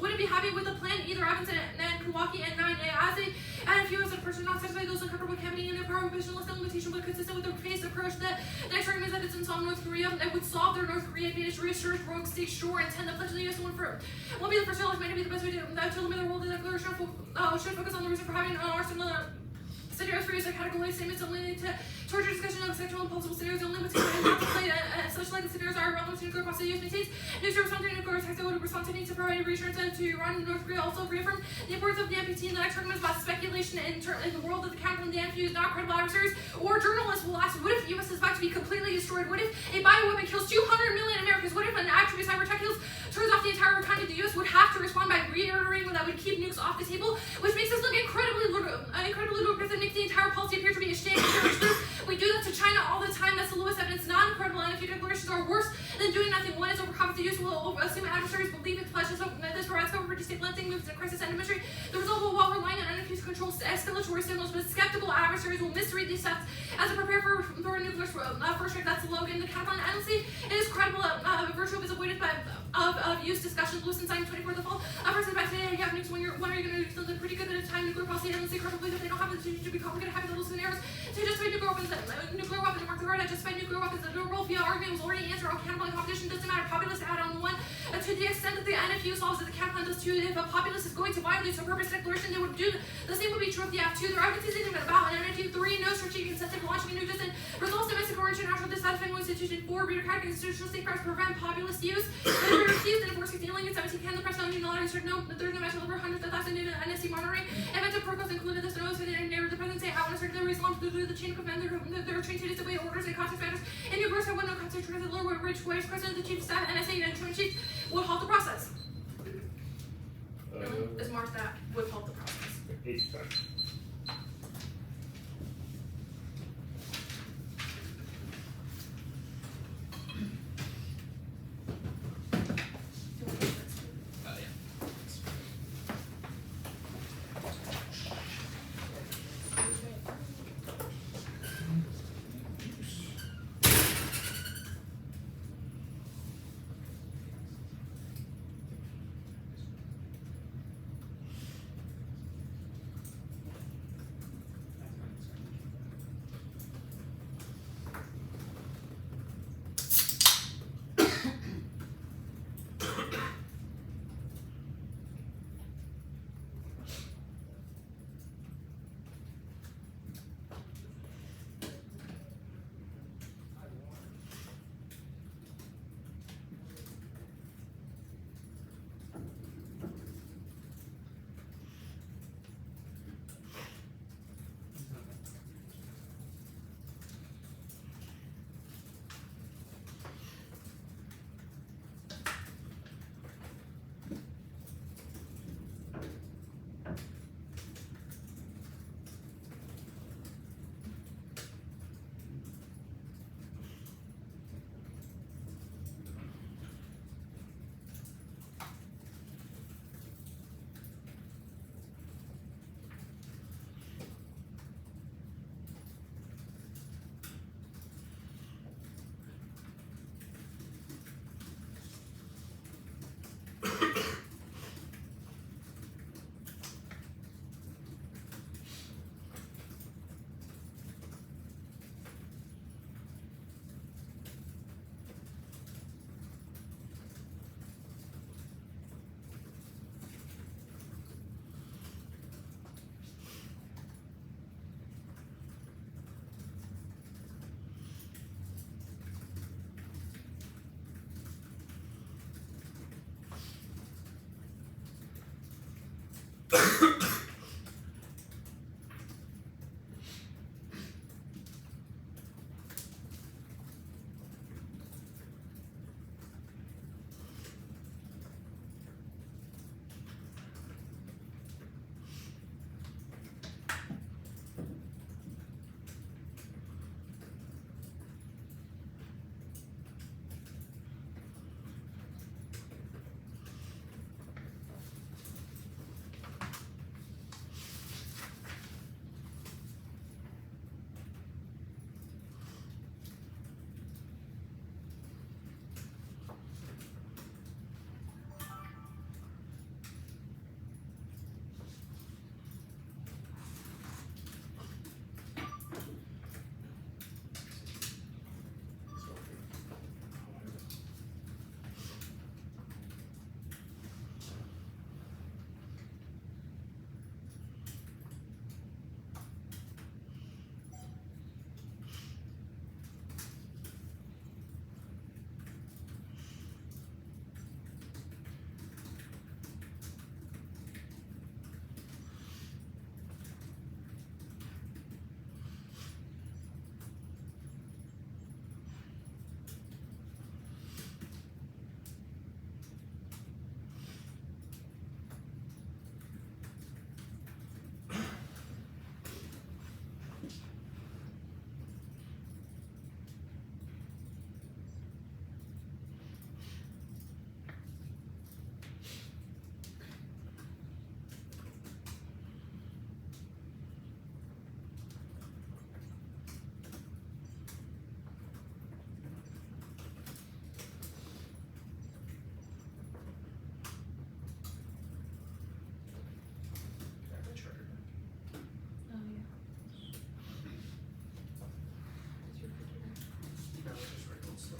Wouldn't be happy with the plan either Evans and Kawaki and 9 as a and if you as a person not satisfied those uncomfortable campaigning in their prohibitionless limitation but consistent with the phased approach. The next argument is that it's in South North Korea that would solve their North Korea advantage, reassure rogue state sure and tend to pledge the U.S. won't be the first challenge, might be the best way to limit the role of the declaration should focus on the reason for having an arsenal scenarios for use of category statements only to torture discussion of sexual and possible scenarios only with not to play such like the scenarios are relevant to nuclear possible use maintains news to respond to nuclear attacks that would respond to need to provide reassurance to Iran and North Korea. Also reaffirm the importance of the NPT in the next argument is about speculation in the world that the counter and the NPT is not credible adversaries or journalists will ask what if the US is about to be completely destroyed? What if a bioweapon kills 200 million Americans? What if an attribute cyber attack kills turns off the entire economy? The US would have to respond by reiterating that would keep nukes off the table, which makes us look incredibly lucrative and make the entire policy appear to be a sham. We do that to China all the time. That's the lowest evidence, non-credible, and if your declarations are worse than doing nothing. 1 is overconfident. The use will assume adversaries believe its pledges. This provides cover for destabilizing moves in crisis and demonstrate the result will while relying on NFU's control escalatory signals, but skeptical adversaries will misread these steps as a prepare for a nuclear first strike. That's the Logan. The Catalan NLC is credible. Virtual is avoided by of use discussions. Lewis and Simon 24 the fall. First by today, you have nukes when are you going to do something pretty good at a time? Nuclear policy NLC credibly that they don't have the decision to be complicated, having little scenarios to justify nuclear weapons. And Mark the Guard justified nuclear weapons. The role via argument was already answered. All counterpoint competition doesn't matter. Populist add on 1 to the extent that the NFU solves that the counterpoint does 2. If a populace is going to violate some purpose declaration, they would do the same would be true if the F2. Their evidence is even about an NFU. 3, no strategic incentive for launching a nuke doesn't resolve domestic or international dissatisfying institution. 4, bureaucratic institutional safeguards prevent populist use. But if it refused and enforced 16 and 17 can the press not not no there's no match over hundreds of thousands in NSC monitoring. Inventive protocols included this notice and narrative the president say I want to circular response through the chain of command. They're trained to disobey orders and contact matters. And your verse have one no contact transit lower which vice president, the chief of staff, NSA, and joint chiefs would halt the process. Is marked that would halt the process. 8 seconds. Oh, yeah. No, it's just regular slow.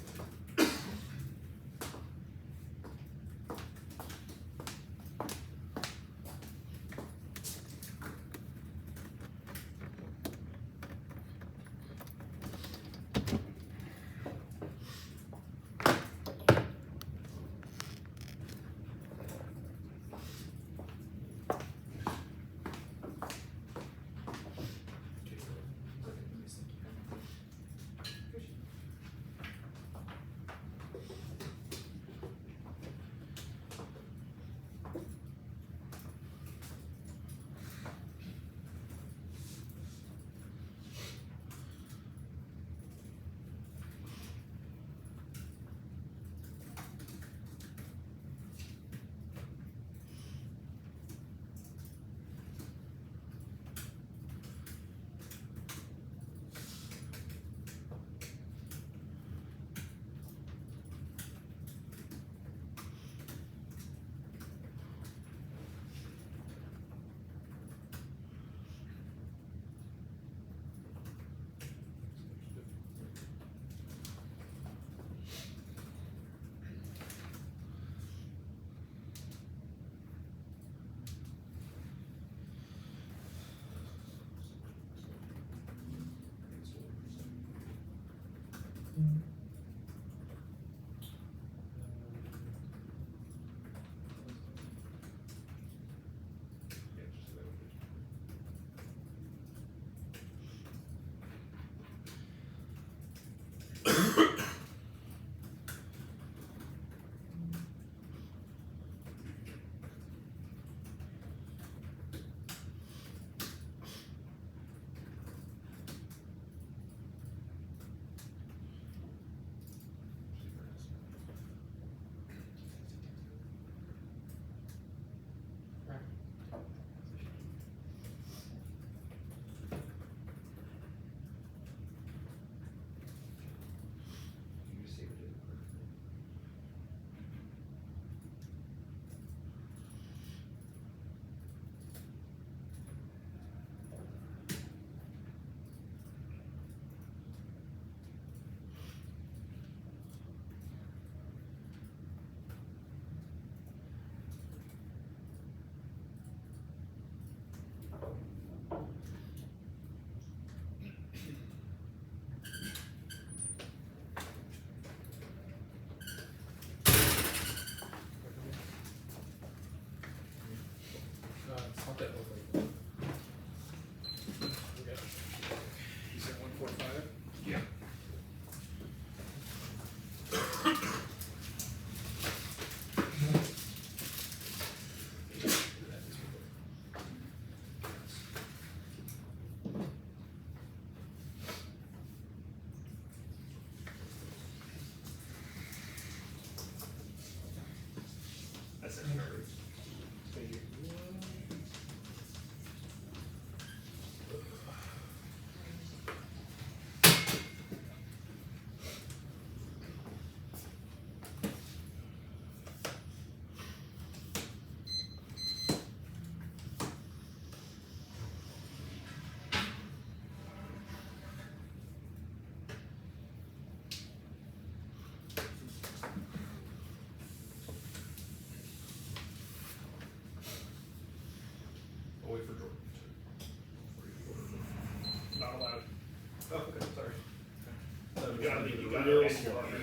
abandon your partner.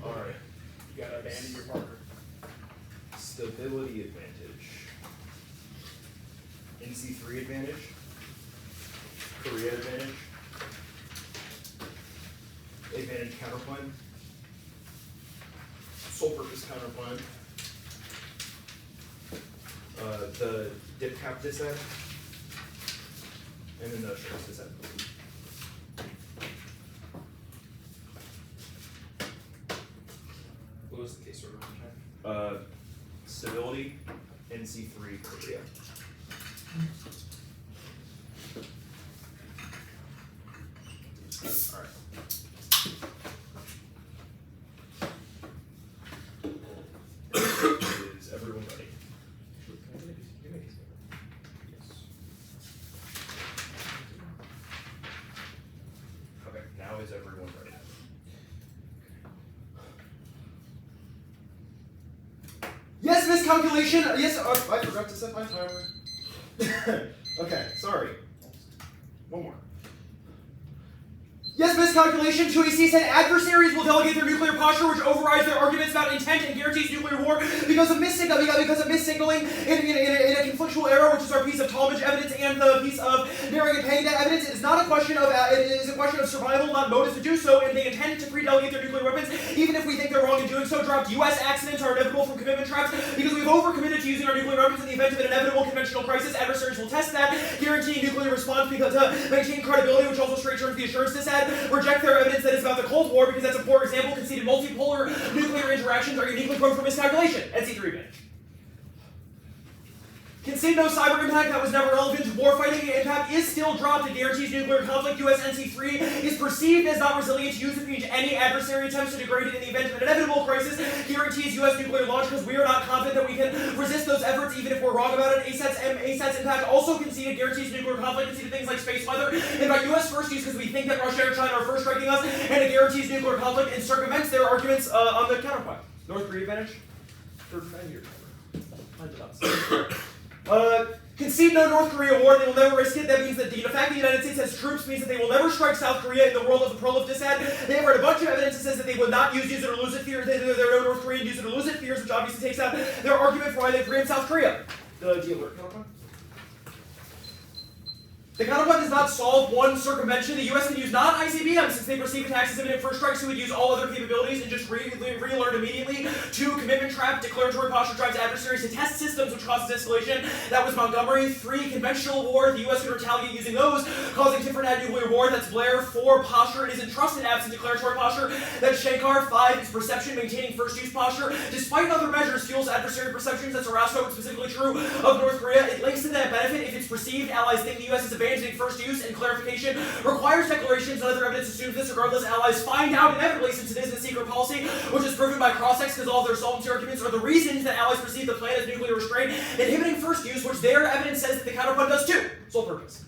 Alright. You gotta abandon your partner. Stability advantage. NC3 advantage. Korea advantage. Advantage counterplan. Sole purpose counterplan. The dip cap disadd. And then the shorts disadd. What was the case order one time? Stability, NC3, Korea. Alright. Is everyone ready? Yes. Okay, now is everyone ready? Yes, miscalculation. Yes, I forgot to set my timer. Okay, sorry. One more. Yes, miscalculation. 2AC said adversaries will delegate their nuclear posture, which overrides their arguments about intent and guarantees nuclear war because of missignaling in a conflictual era, which is our piece of Talmadge evidence and the piece of Daring and Paying evidence. It is not a question of it is a question of survival, not motives to do so, and they intend to pre-delegate their nuclear weapons, even if we think they're wrong in doing so. Dropped U.S. accidents are inevitable from commitment traps because we've overcommitted to using our nuclear weapons in the event of an inevitable conventional crisis. Adversaries will test that, guaranteeing nuclear response because to maintain credibility, which also straight turns the assurance disadd. Reject their evidence that is about the Cold War because that's a poor example. Conceded multipolar nuclear interactions are uniquely prone for miscalculation. NC3 advantage. Concede no cyber impact that was never relevant to warfighting. Impact is still dropped. It guarantees nuclear conflict. US NC3 is perceived as not resilient to use it against any adversary attempts to degrade it in the event of an inevitable crisis. Guarantees US nuclear launch because we are not confident that we can resist those efforts even if we're wrong about it. ASAT's impact also conceded guarantees nuclear conflict. Conceded things like space weather. Invite US first use because we think that Russia or China are first striking us, and it guarantees nuclear conflict and circumvents their arguments on the counterpoint. North Korea advantage. Third 9-year timer. Concede no North Korea war, they will never risk it. That means that the fact that the United States has troops means that they will never strike South Korea in the world of the prolif disadd. They have heard a bunch of evidence that says that they would not use it or lose it fears. There are no North Korean use it or lose it fears, which obviously takes out their argument for why they preempt South Korea. The dealer. The counterpoint does not solve one circumvention. The U.S. can use non-ICBM since they perceive attacks as imminent first strikes, so would use all other capabilities and just relearn immediately. 2. Commitment trap. Declaratory posture drives adversaries to test systems, which causes escalation. That was Montgomery. 3. Conventional war. The U.S. could retaliate using those, causing Tiffany nuclear war. That's Blair. 4. Posture. It isn't trusted absent declaratory posture. That's Shankar. 5. It's perception. Maintaining first use posture. Despite other measures, fuels adversary perceptions. That's Orozco. It's specifically true of North Korea. It links to that benefit if it's perceived. Allies think the U.S. is abandoning first use, and clarification requires declarations and other evidence assumes this. Regardless, allies find out inevitably since it is a secret policy, which is proven by cross-checks because all of their solvency arguments are the reasons that allies perceive the plan as nuclear restraint, inhibiting first use, which their evidence says that the counterpoint does too. Sole purpose.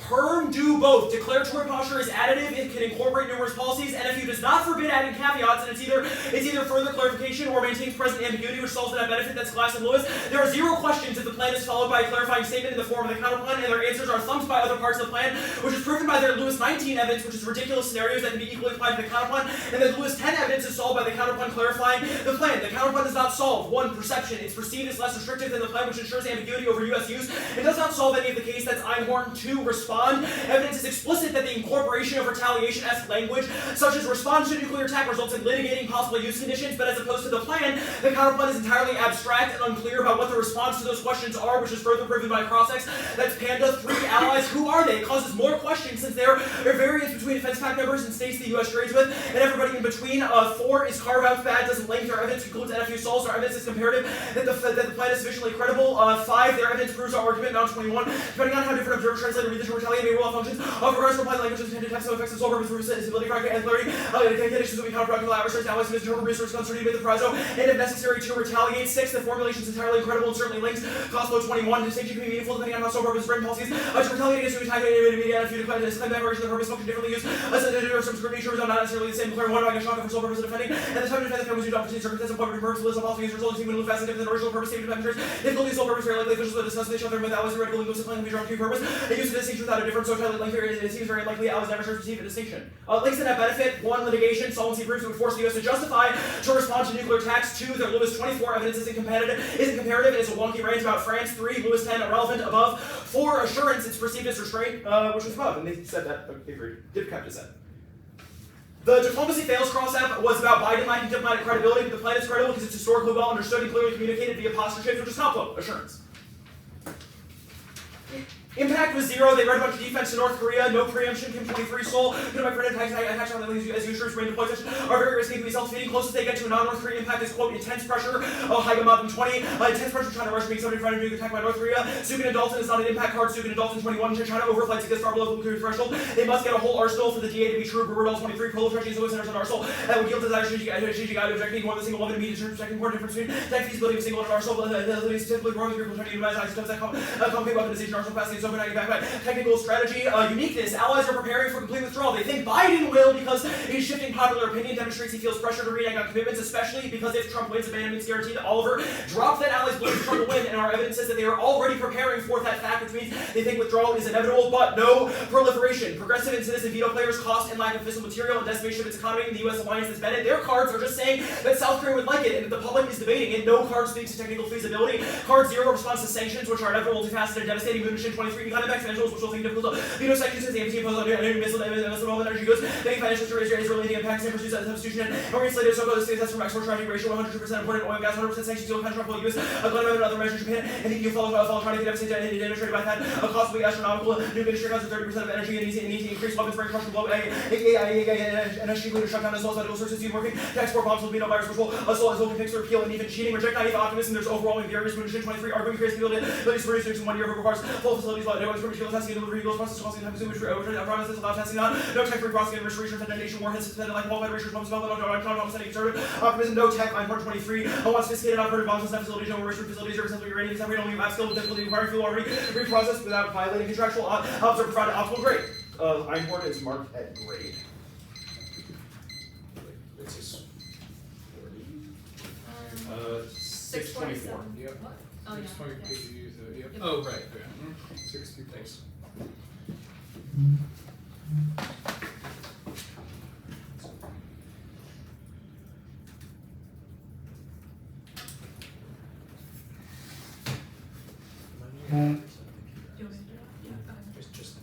Perm do both. Declaratory posture is additive. It can incorporate numerous policies. NFU does not forbid adding caveats, and it's either further clarification or maintains present ambiguity, which solves that benefit. That's Glass and Lewis. There are 0 questions if the plan is followed by a clarifying statement in the form of the counterplan, and their answers are thumped by other parts of the plan, which is proven by their Lewis 19 evidence, which is ridiculous scenarios that can be equally applied to the counterplan, and then Lewis 10 evidence is solved by the counterplan clarifying the plan. The counterplan does not solve 1. Perception. It's perceived as less restrictive than the plan, which ensures ambiguity over U.S. use. It does not solve any of the case. That's Einhorn. 2. Respond. Evidence is explicit that the incorporation of retaliation-esque language, such as response to nuclear attack, results in litigating possible use conditions, but as opposed to the plan, the counterplan is entirely abstract and unclear about what the response to those questions are, which is further proven by cross-checks. That's Panda. 3. Allies. Who are they? It causes more questions since there are variants between defense pact members and states the U.S. trades with, and everybody in between. 4 is carve-out bad, doesn't link their evidence, concludes NFU solves. Our evidence is comparative, that the plan is sufficiently credible. 5. Their evidence proves our argument. Now 21. Depending on how different observers translate or read the term retaliate may rule out functions of regards to applying languages intended to have some effects of sole purpose for stability, practical, and clarity. Conditions will be counterproductive adversaries, allies, misdetermined resource concerned with the proviso, and if necessary to retaliate. 6. The formulation is entirely incredible and certainly links. Cosmo 21. Distinction can be meaningful depending on how sole purpose written policies. To retaliate against who attack media and if you declare this claim that version of the purpose function differently used. Or some scrutiny sure is not necessarily the same. Declare one by a shocker for sole purpose of defending. And the time to defend the claim was used opportunity circumstances of point purpose list of policy results even move faster than the original purpose statement of defenders. Difficulty sole purpose very likely officials will discuss they show their methodology theoretical linguistic claim to be drawn to purpose. They use the distinction without without a difference so tightly linked here, it seems very likely allies never should receive a distinction. Links that have benefit: 1, litigation, solvency proofs would force the US to justify to respond to nuclear attacks. 2, their Lewis 24 evidence isn't comparative and is a wonky range about France. 3, Lewis 10 irrelevant above. 4, assurance, it's perceived as restraint, which was above, and they said that, they agreed. Dipcap just said. The diplomacy fails cross-app was about Biden lacking diplomatic credibility, but the plan is credible because it's historically well understood and clearly communicated via posture shapes, which is not assurance. Impact was 0. They read a bunch of defense to North Korea. No preemption. Kim 23 Seoul. My friend attacks on as users remain deployed are very risky to be self-defeating. Closest they get to a non-North Korean impact is quote intense pressure. Haigamab 20. Intense pressure trying to rush being somebody trying to do the attack by North Korea. Sugan and Dalton is not an impact card. Sugan and Dalton 21. China overflights against far below the nuclear threshold. They must get a whole arsenal for the DA to be true. Rudolph 23. Polo Treasury is always centers on arsenal. That would yield to the Shiji guy to objecting more than single love and immediate terms. Checking important difference between tech feasibility of single and arsenal. The typically growing people trying to utilize isotopes that complicate weaponization arsenal capacity. So many back. Technical strategy, uniqueness. Allies are preparing for complete withdrawal. They think Biden will because his shifting popular opinion demonstrates he feels pressure to renege on commitments, especially because if Trump wins, abandonment's guaranteed that Oliver dropped that allies believe Trump will win, and our evidence says that they are already preparing for that fact, which means they think withdrawal is inevitable, but no proliferation. Progressive and citizen veto players, cost and lack of fiscal material, and decimation of its economy, and the U.S. alliance that's betted. Their cards are just saying that South Korea would like it, and that the public is debating it. No card speaks to technical feasibility. Card 0 responds to sanctions, which are inevitable, multifaceted, and devastating. Munition 23, economic financials, which will think difficult. Veto sanctions as the MT imposed on new missile energy goods. Many financial Israel, India, and Pakistan pursues that substitution. Norway slated so the states that's from export charging ratio 100% important oil and gas, 100% sanctions, deal country from the US, Glenn and other measures Japan, and the EU follow trying to devastate and demonstrated by that cost will be astronomical. New ministry accounts for 30% of energy and need to increase weapons brain crushing blow and energy to shut down as well as dual sources working to export bombs will be no virus control, assault as open picks repeal and even cheating, reject naive optimism. There's overwhelming barriers. Munition 23 arguing creates ability to produce in 1 year requires full facilities while no one's permission testing and delivery goals process costing time consuming promises allow testing on no tech free crossing and restoration of nation warheads suspended like wall federation pumps development no setting conservative optimism no tech line part 23 one sophisticated operative bombs and facilities no enrichment facilities or assembly uranium assembly only lab skill with difficulty requiring fuel already reprocessed without violating contractual ops or provided optimal grade. Ironborn is marked at grade. This is 624. Yep. What? Oh, yeah. 620 Yes. could you use it? Yep. Oh, right. Okay. 60. Thanks. Do you want me to do it? Yeah. Okay. Just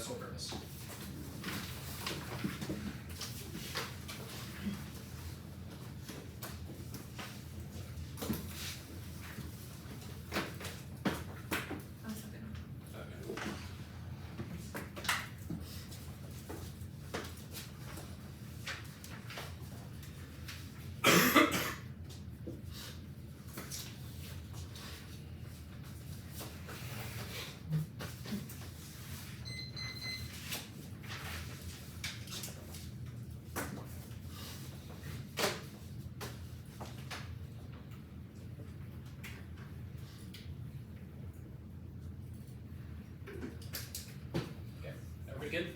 sole purpose. One second. Okay. Okay, everybody good?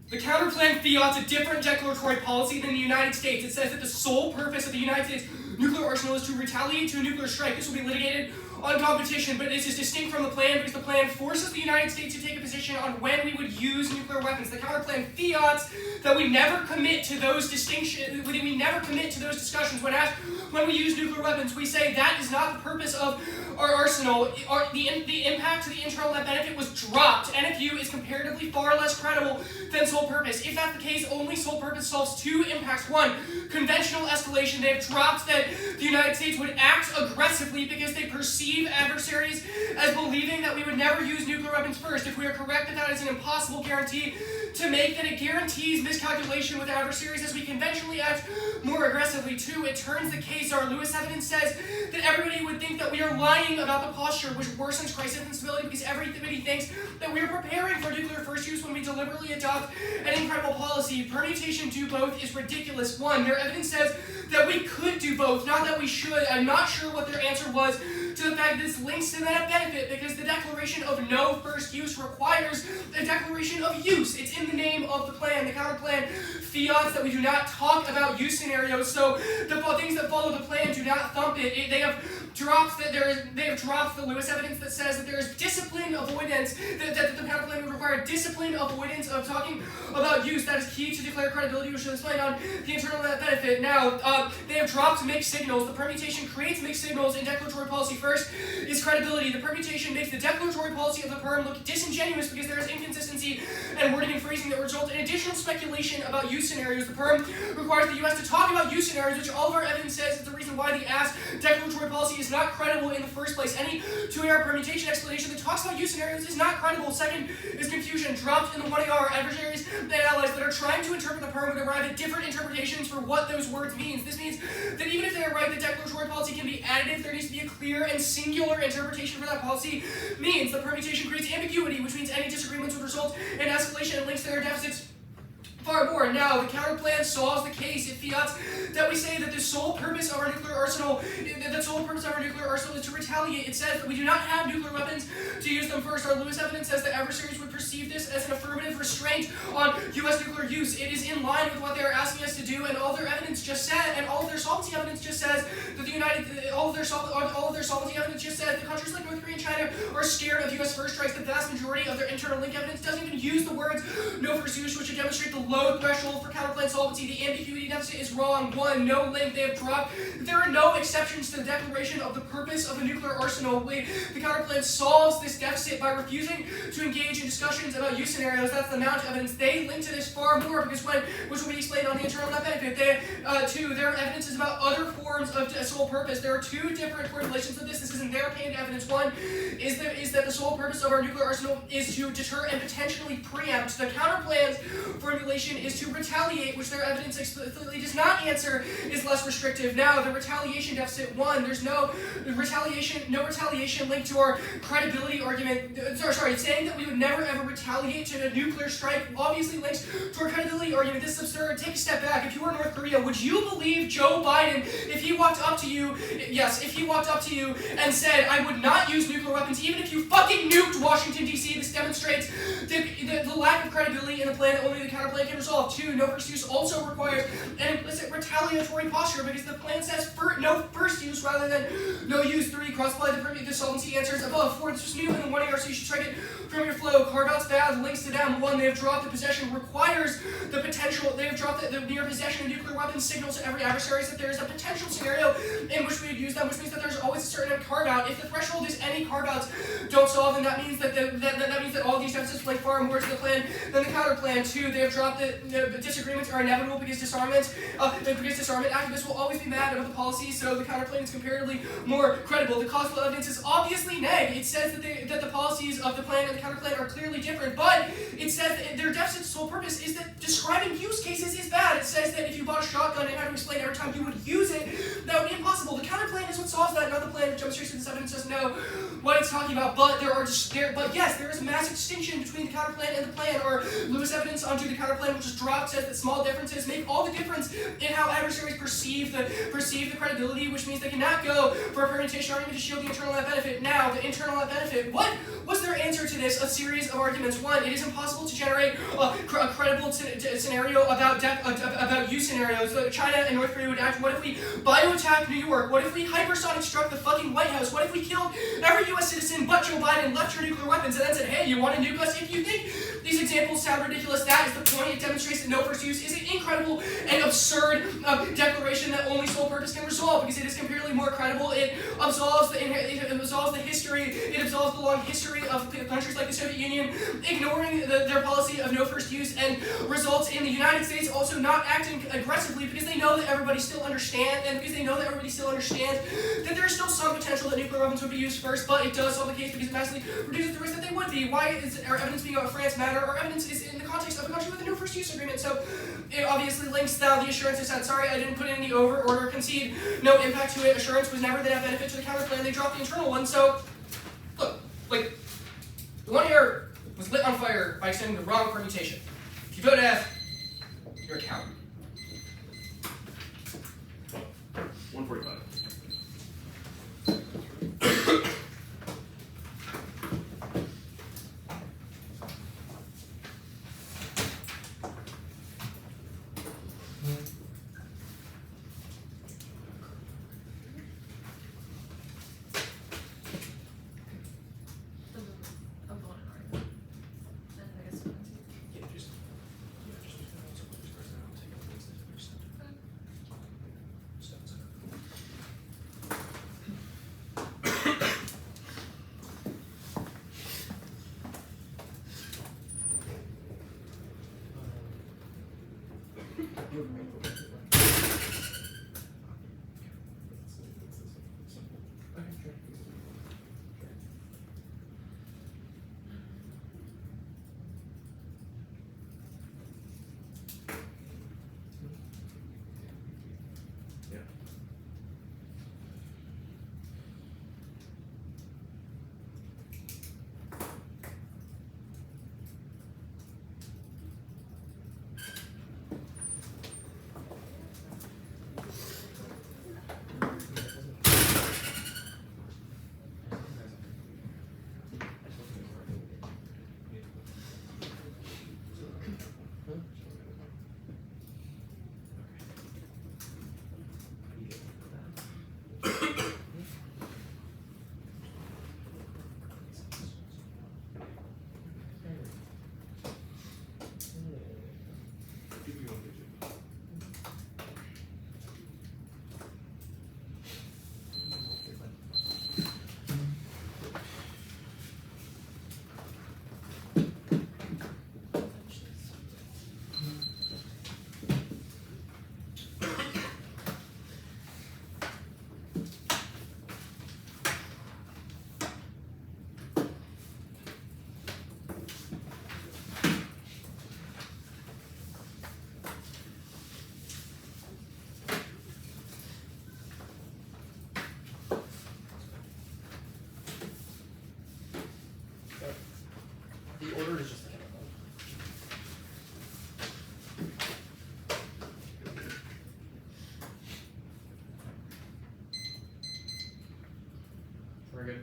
The counterplan fiat's a different declaratory policy than the United States. It says that the sole purpose of the United States nuclear arsenal is to retaliate to a nuclear strike. This will be litigated on competition, but this is distinct from the plan because the plan forces the United States to take a position on when we would use nuclear weapons. The counterplan fiat's that we never commit to those distinctions, we never commit to those discussions. When we use nuclear weapons, we say that is not the purpose of our arsenal. The impact to the internal net benefit was dropped. NFU is comparatively far less credible than sole purpose. If that's the case, only sole purpose solves two impacts. One, conventional escalation. They have dropped that the United States would act aggressively because they perceive adversaries as believing that we would never use nuclear weapons first. If we are correct that is an impossible guarantee to make, then it guarantees miscalculation with adversaries as we conventionally act more aggressively. Two, it turns the case. Our Lewis evidence says that everybody would think that we are lying about the posture, which worsens crisis instability because everybody thinks that we are preparing for nuclear first use when we deliberately adopt an incredible policy. Permutation do both is ridiculous. One, their evidence says that we could do both, not that we should. I'm not sure what their answer was to the fact that this links to that benefit because the declaration of no first use requires a declaration of use. It's in the name of the plan. The counterplan fiats that we do not talk about use scenarios, so the things that follow the plan do not thump it. They have dropped the Lewis evidence that says that there is discipline avoidance, that the counterplan would require discipline avoidance of talking about use. That is key to declare credibility, which is explained on the internal net benefit. Now, they have dropped mixed signals. The permutation creates mixed signals in declaratory policy. First is credibility. The permutation makes the declaratory policy of the perm look disingenuous because there is inconsistency and wording and phrasing that result in additional speculation about use scenarios. The perm requires the U.S. to talk about use scenarios, which all of our evidence says is the reason why the asked declaratory policy is not credible in the first place. Any 2AR permutation explanation that talks about use scenarios is not credible. Second is confusion. Dropped in the 1AR adversaries and allies that are trying to interpret the perm would arrive at different interpretations for what those words mean. This means that even if they are right, the declaratory policy can be additive. There needs to be a clear and singular interpretation for that policy means. The permutation creates ambiguity, which means any disagreements would result in escalation and links to their deficits far more. Now, the counterplan solves the case. It fiats that we say that the sole purpose of our nuclear arsenal, is to retaliate. It says that we do not have nuclear weapons to use them first. Our Lewis evidence says that adversaries would perceive this as an affirmative restraint on U.S. nuclear use. It is in line with what they are asking us to do, and all their evidence just said, and all of their solvency evidence just says that all of their solvency evidence just says that countries like North Korea and China are scared of U.S. first strikes. The vast majority of their internal link evidence doesn't even use the words no first use, which would demonstrate the low threshold for counterplan solvency. The ambiguity deficit is wrong. One, no link. They have dropped. There are no exceptions to the declaration of the purpose of a nuclear arsenal. The counterplan solves this deficit by refusing to engage in discussions about use scenarios. That's the amount of evidence. They link to this far more because which will be explained on the internal net benefit. Their evidence is about other forms of sole purpose. There are two different formulations of this. This isn't their opinion evidence. One is that the sole purpose of our nuclear arsenal is to deter and potentially preempt. The counterplan's formulation is to retaliate, which their evidence explicitly does not answer, is less restrictive. Now, the retaliation deficit, one, there's no retaliation linked to our credibility argument. Saying that we would never ever retaliate to a nuclear strike obviously links to our credibility argument. This is absurd. Take a step back. If you were North Korea, would you believe Joe Biden if he walked up to you and said, I would not use nuclear weapons even if you fucking nuked Washington, D.C.? This demonstrates the lack of credibility in the plan that only the counterplan can resolve. resolved. 2, no first use also requires an implicit retaliatory posture because the plan says no first use rather than no use. 3, cross-apply the solvency answers above. 4, this was new in the 1 AR, so you should strike it from your flow. Carve-outs bad, links to them. 1, they have dropped the possession requires the potential, they have dropped the near possession of nuclear weapons signals to every adversary that there is a potential scenario in which we would use them, which means that there's always a certain carve-out. If the threshold is any carve-outs don't solve, then that means that all these deficits play far more to the plan than the counter plan. 2, they have dropped the disagreements are inevitable because disarmament activists will always be mad about the policy, so the counter plan is comparatively more credible. The causal evidence is obviously neg. It says that the policies of the plan and the counter plan are clearly different, but it says that their deficit's sole purpose is that describing use cases is bad. It says that if you bought a shotgun and had to explain every time you would use it, that would be impossible. The counter plan is what solves that, not the plan which demonstrates that this evidence doesn't know what it's talking about. But yes, there is a massive distinction between the counter plan and the plan, or Lewis evidence onto the counter plan, which is dropped, says that small differences make all the difference in how adversaries perceive the credibility, which means they cannot go for a permutation argument to shield the internal net benefit. Now, the internal net benefit. What was their answer to this? A series of arguments. 1, it is impossible to generate a credible scenario about use scenarios. So China and North Korea would act. What if we bio-attack New York? What if we hypersonic struck the fucking White House? What if we killed every U.S. citizen but Joe Biden, left your nuclear weapons, and then said, hey, you want to nuke us? If you think these examples sound ridiculous, that is the point. It demonstrates that no first use is an incredible and absurd declaration that only sole purpose can resolve because it is comparatively more credible. It absolves the history. It absolves the long history of countries like the Soviet Union ignoring their policy of no first use, and results in the United States also not acting aggressively because they know that everybody still understands, that there is still some potential that nuclear weapons would be used first, but it does solve the case because it massively reduces the risk that they would be. Why is our evidence being about France matter? Our evidence is in the context of a country with a no first use agreement, so it obviously links down the assurance is said, sorry, I didn't put in the over order concede, no impact to it. Assurance was never the net benefit to the counter plan, they dropped the internal one. So look, like, the 1 AR was lit on fire by extending the wrong permutation. If you vote F, you're a coward. 145. The order is just the chemical. Very good.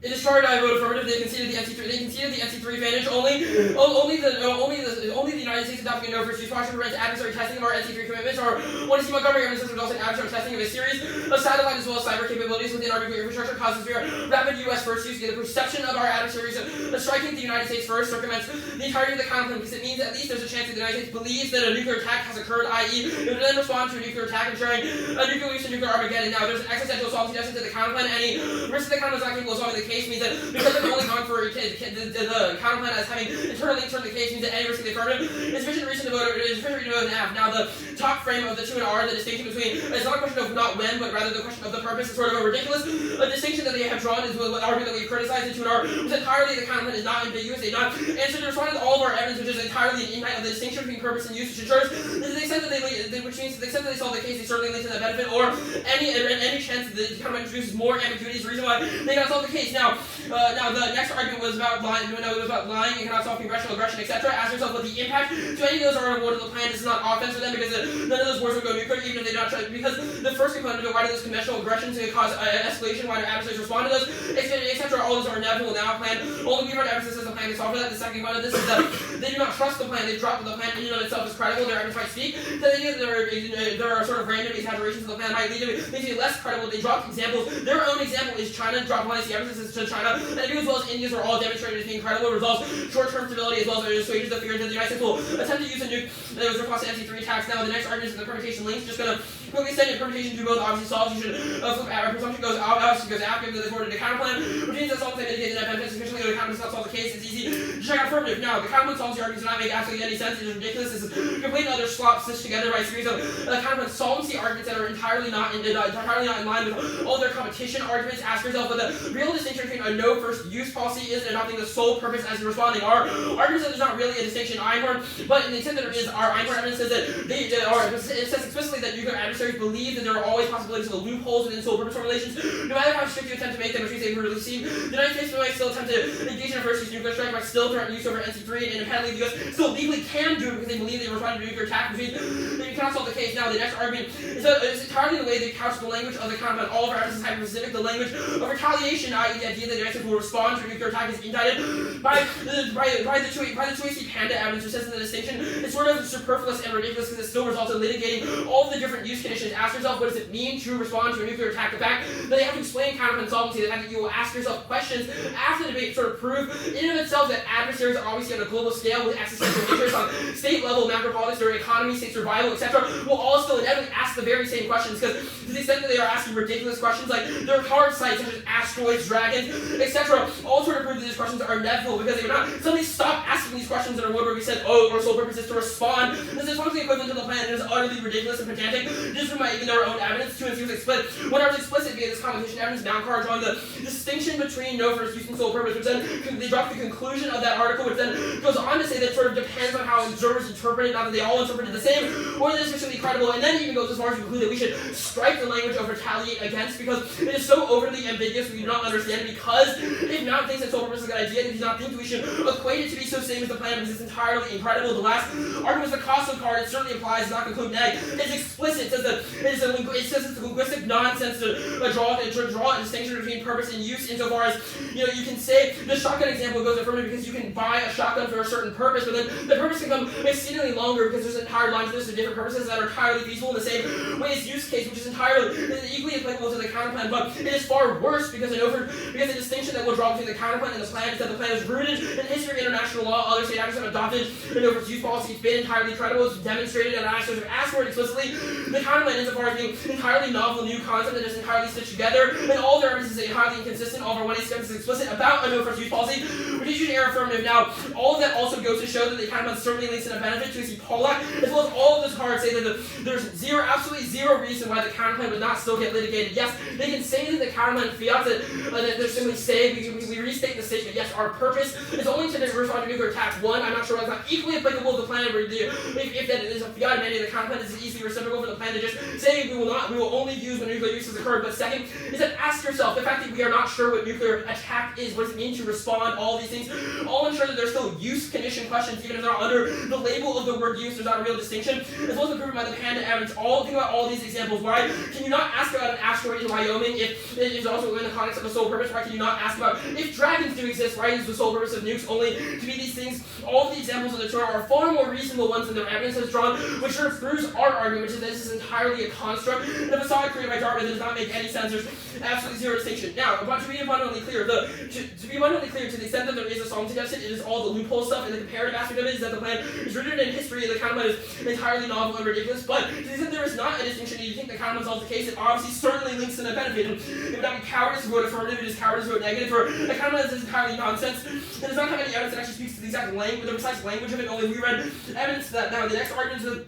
It is charged I vote affirmative. They conceded the NC3. They conceded the NC3 advantage. Only the United States adopting a no first use posture prevents adversary testing of our NC3 commitments. Or one is Montgomery evidence results in adversary testing of a series of satellite as well as cyber capabilities within our nuclear infrastructure causes fear. Rapid U.S. first use. The perception of our adversaries striking the United States first circumvents the entirety of the conflict because it means at least there's a chance that the United States believes that a nuclear attack has occurred, i.e., it would then respond to a nuclear attack, ensuring a nuclear use and nuclear Armageddon. Now, there's an existential solvency suggestion to the counterplan. Any risk that the counterplan is not capable of solving the case means that because they've only gone for the counterplan as having internally turned the case means that any risk of the affirmative is sufficient reason to vote an F. Now, the top frame of the 2 and R, the distinction between it's not a question of not when, but rather the question of the purpose is sort of a ridiculous distinction that they have drawn is what argument that we criticized the 2 and R was entirely the counterplan is not ambiguous. They not answer to respond to all of our evidence, which is entirely an insight of the distinction between purpose and use, which ensures to the extent that which means to the extent that they solve the case, they certainly lead to that benefit, or any chance that the counterplan introduces more ambiguity is the reason why they cannot solve the case. Now the next argument was about lying. It was about lying and cannot solve congressional aggression, etc. Ask yourself what the impact to any of those are awarded the plan. This is not offense for them because none of those wars would go nuclear, even if they don't try. Because the first component of why do those conventional aggressions cause escalation, why do adversaries respond to those, etc. All those are inevitable now. Plan only we've heard evidence that the plan can solve for that. The second component of this is that they do not trust the plan. They've dropped the plan in and of itself is credible. Their evidence might speak. So they think that there are sort of random exaggerations of the plan might lead to be less credible. They dropped examples. Their own example is China dropped the evidence to China, and as well as India's were all demonstrated as being credible. Results short-term stability as well as assuages the fear that the United States will attempt to use a nuke that was response to NC3 attacks. Now the next argument is the permutation links. Just gonna quickly send your permutation to both obviously solves. You should flip our presumption goes out, obviously goes after the forwarded to counterplan, which means that solves mitigate the net benefit sufficiently to the counterplan does not solve the case. It's easy to check out affirmative. Now the counterplan solves the arguments do not make absolutely any sense. It is ridiculous. This is complete and utter slop stitched together by a series of counterplan solvency arguments that are entirely not in line with all their competition arguments. Ask yourself what the real distinction between a no first use policy is and adopting the sole purpose as responding are arguments that there's not really a distinction in Einhorn, but in the extent that there is, our Einhorn evidence says that it says explicitly that nuclear adversaries believe that there are always possibilities of the loopholes within sole purpose formulations, no matter how strict you attempt to make them, which means they really seem the United States might still attempt to engage in a first use nuclear strike, might still threaten use over NC3, and independently the US still legally can do it because they believe they respond to a nuclear attack, which means that you cannot solve the case. Now the next argument is entirely the way they couch the language of the counterplan. All of our evidence is hyper-specific. The language of retaliation, i.e. the idea that the United States will respond to a nuclear attack is indicted by the 2AC Panda evidence, which says that the distinction is sort of superfluous and ridiculous because it still results in litigating all of the different use conditions. Ask yourself, what does it mean to respond to a nuclear attack? The fact that they have to explain counterplan solvency, the fact that you will ask yourself questions after the debate sort of prove in and of itself that adversaries are obviously on a global scale with existential interests on state level, macropolitics, their economy, state survival, etc. will all still inevitably ask the very same questions because to the extent that they are asking ridiculous questions like their hard sites such as asteroids, dragons, etc. all sort of prove that these questions are inevitable because they would not suddenly stop asking these questions in a world where we said, oh, our sole purpose is to respond. This is functionally equivalent to the plan. It is utterly ridiculous and pedantic. Just from even their own evidence, 2 and 3 was explicit. When I was explicit via this competition evidence, Mount Carr drawing the distinction between no first use and sole purpose, which then they drop the conclusion of that article, which then goes on to say that sort of depends on how observers interpret it, not that they all interpret it the same, or that it's sufficiently credible, and then it even goes as far as to conclude that we should strike the language of retaliate against because it is so overly ambiguous we do not understand it because if Mount thinks that sole purpose is a good idea, then he does not think we should equate it to be so same as the plan because it's entirely incredible. The last argument is the cost of card. It certainly applies, does not conclude neg. It's explicit. It says that it says it's linguistic nonsense to draw a distinction between purpose and use insofar as you can say the shotgun example goes affirmative because you can buy a shotgun for a certain purpose, but then the purpose can become exceedingly longer because there's an entire laundry list of different purposes that are entirely feasible in the same way as use case, which is equally applicable to the counterplan, but it is far worse because the distinction that we'll draw between the counterplan and the plan is that the plan is rooted in history, international law. Other state actors have adopted the no first use policy. It's been entirely credible. It's demonstrated, and actors have asked for it explicitly. The counterplan, insofar as being entirely novel, new concept that is entirely stitched together, and all their evidence is entirely inconsistent. All of our 1A evidence is explicit about a no first use policy, which is an error affirmative. Now, all of that also goes to show that the counterplan certainly links in a benefit to see Pollack, as well as all of those cards say that there's absolutely zero reason why the counterplan would not still get litigated. Yes, they can say that the counterplan fiat that they're simply saying we restate the statement. Yes, our purpose is only to respond to nuclear attack. One, I'm not sure whether it's not equally applicable to the plan where if that is a fiat mandate, the counterplan is easily reciprocal for the plan to just just saying we will only use when nuclear use has occurred. But second is that ask yourself, the fact that we are not sure what nuclear attack is, what does it mean to respond, all these things, all ensure that there's still use condition questions, even if they're not under the label of the word use, there's not a real distinction, as well as proven by the panda evidence. Think about all these examples. Why can you not ask about an asteroid in Wyoming if it's also in the context of the sole purpose? Why can you not ask about if dragons do exist? Why is the sole purpose of nukes only to be these things? All of the examples in the chart are far more reasonable ones than their evidence has drawn, which sort of proves our argument, which is that this is entirely a construct, and a facade created by Dartmouth does not make any sense. There's absolutely zero distinction. Now, to be abundantly clear, to the extent that there is a solvency deficit, it is all the loophole stuff, and the comparative aspect of it is that the plan is rooted in history, and the counterplan is entirely novel and ridiculous. But to the extent there is not a distinction, and you think the counterplan solves the case, it obviously certainly links to the benefit. And it would not be cowardice to vote affirmative, it is cowardice to vote negative, or the counterplan is entirely nonsense. It does not have any evidence that actually speaks to the exact language, the precise language of it, only we read evidence to that. Now, the next argument is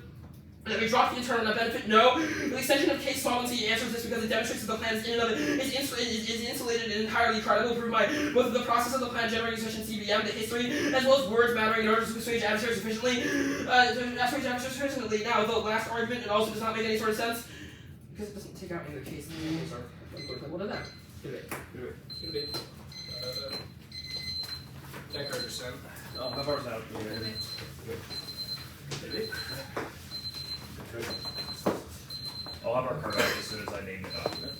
that we drop the internal net benefit. No. The extension of case solvency answers this because it demonstrates that the plan is in and of it is insulated and entirely credible, proven by both of the process of the plan generating sufficient CBM, the history, as well as words mattering in order to persuade adversaries sufficiently. Now, the last argument, it also does not make any sort of sense because it doesn't take out any of the case. What is that? Do it. 10 characters, Oh, how far is out? I'll have our card out as soon as I name the document.